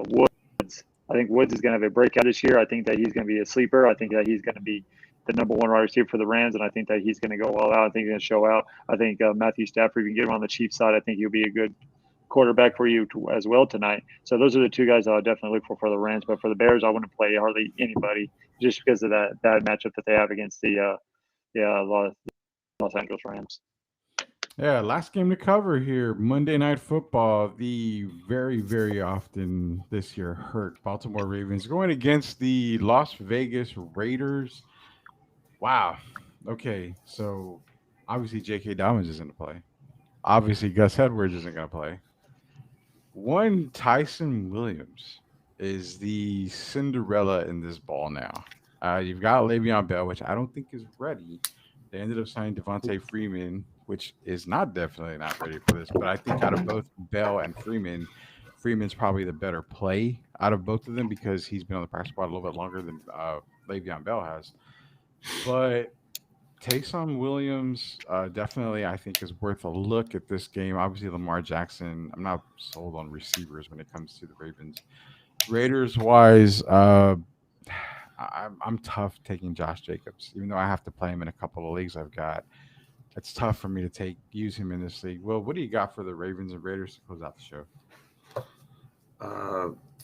Speaker 2: Woods. I think Woods is going to have a breakout this year. I think that he's going to be a sleeper. I think that he's going to be the number 1 wide receiver for the Rams, and I think that he's going to go all out. I think he's going to show out. I think Matthew Stafford, if you can get him on the Chiefs side, I think he'll be a good quarterback for you as well tonight. So those are the 2 guys that I'll definitely look for the Rams. But for the Bears, I wouldn't play hardly anybody just because of that matchup that they have against the Los Angeles Rams.
Speaker 1: Yeah, last game to cover here. Monday Night Football. The very, very often this year hurt Baltimore Ravens going against the Las Vegas Raiders. Wow. Okay, so obviously J.K. Dobbins isn't to play. Obviously Gus Edwards isn't going to play. One Tyson Williams is the Cinderella in this ball now. You've got Le'Veon Bell, which I don't think is ready. They ended up signing Devontae Freeman, which is not definitely not ready for this. But I think out of both Bell and Freeman, Freeman's probably the better play out of both of them because he's been on the practice squad a little bit longer than Le'Veon Bell has. But Taysom Williams definitely, I think, is worth a look at this game. Obviously, Lamar Jackson. I'm not sold on receivers when it comes to the Ravens. Raiders wise, I'm tough taking Josh Jacobs, even though I have to play him in a couple of leagues I've got. It's tough for me to use him in this league. Well, what do you got for the Ravens and Raiders to close out the show?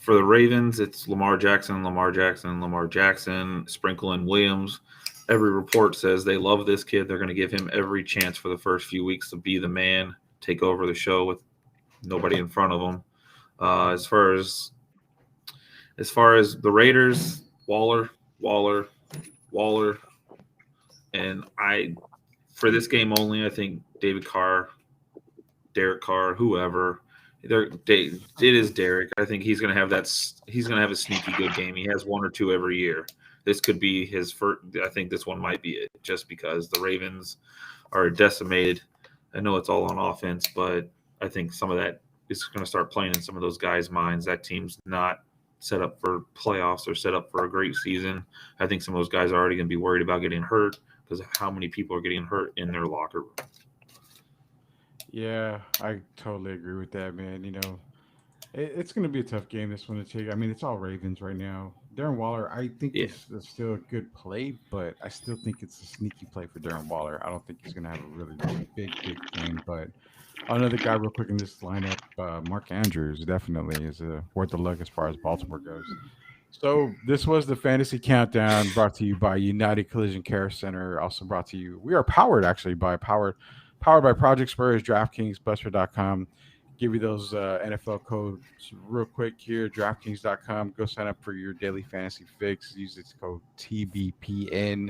Speaker 3: For the Ravens, it's Lamar Jackson, Lamar Jackson, Lamar Jackson, sprinkle in Williams. Every report says they love this kid. They're going to give him every chance for the first few weeks to be the man, take over the show with nobody in front of him. As far as the Raiders, Waller, and for this game only, I think David Carr, Derek Carr, whoever. It is Derek. I think he's going to have He's going to have a sneaky good game. He has one or two every year. This could be his first. I think this one might be it, just because the Ravens are decimated. I know it's all on offense, but I think some of that is going to start playing in some of those guys' minds. That team's not set up for playoffs or set up for a great season. I think some of those guys are already going to be worried about getting hurt because of how many people are getting hurt in their locker room.
Speaker 1: Yeah, I totally agree with that, man. It's going to be a tough game, this one to take. I mean, it's all Ravens right now. Darren Waller, I think is still a good play, but I still think it's a sneaky play for Darren Waller. I don't think he's going to have a really big game. But another guy real quick in this lineup, Mark Andrews, definitely is worth a look as far as Baltimore goes. So this was the Fantasy Countdown brought to you by United Collision Care Center. Also brought to you, we are powered by Project Spurs, DraftKings, Buster.com. Give you those NFL codes real quick here. DraftKings.com. Go sign up for your daily fantasy fix. Use its code TBPN.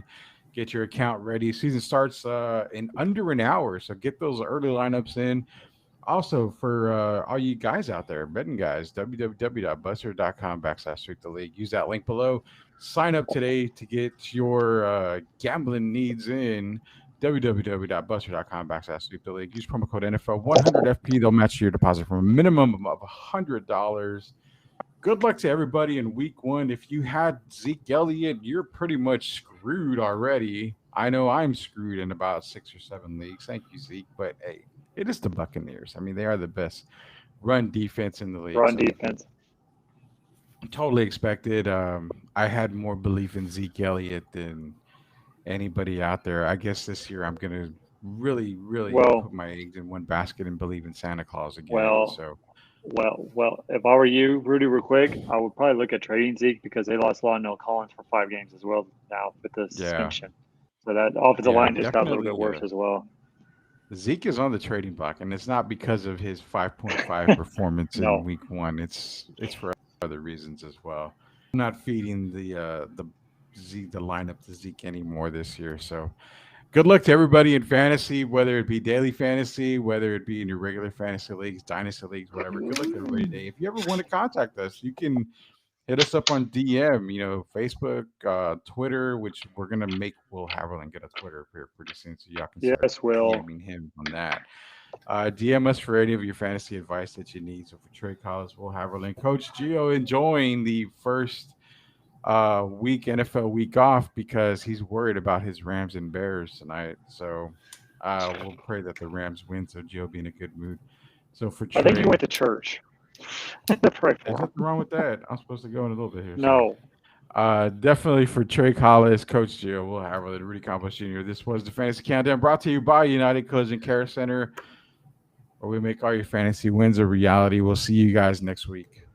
Speaker 1: Get your account ready. Season starts in under an hour, so get those early lineups in. Also, for all you guys out there, betting guys, www.buster.com/sweep-the-league. Use that link below. Sign up today to get your gambling needs in. www.buster.com/sweep-the-league. Use promo code NFL100FP. They'll match your deposit from a minimum of $100. Good luck to everybody in week one. If you had Zeke Elliott, you're pretty much screwed already. I know I'm screwed in about 6 or 7 leagues. Thank you, Zeke. But hey, it is the Buccaneers. I mean, they are the best run defense in the league.
Speaker 2: Defense.
Speaker 1: Totally expected. I had more belief in Zeke Elliott than anybody out there. I guess this year I'm going to really put my eggs in one basket and believe in Santa Claus again.
Speaker 2: Well, if I were you, Rudy, real quick, I would probably look at trading Zeke because they lost Lionel Collins for 5 games as well now with the suspension. So that offensive line just got a little bit worse as well.
Speaker 1: Zeke is on the trading block, and it's not because of his 5.5 performance in week one. It's for other reasons as well. I'm not feeding the lineup to Zeke anymore this year. So good luck to everybody in fantasy, whether it be daily fantasy, whether it be in your regular fantasy leagues, dynasty leagues, whatever. Good luck to everybody today. If you ever want to contact us, you can hit us up on DM, Facebook, Twitter, which we'll have a link at Twitter here pretty soon, so y'all can start DMing him on that. DM us for any of your fantasy advice that you need. So for Trey Collins, we'll have a link. Coach Gio enjoying the first NFL week off because he's worried about his Rams and Bears tonight. So we'll pray that the Rams win, so Gio be in a good mood. So for Trey,
Speaker 2: I think he went to church.
Speaker 1: There's nothing wrong with that. I'm supposed to go in a little bit here.
Speaker 2: No.
Speaker 1: Definitely for Trey Collis, Coach Gio, we'll have Rudy Campos Jr. This was the Fantasy Countdown brought to you by United Collision Care Center, where we make all your fantasy wins a reality. We'll see you guys next week.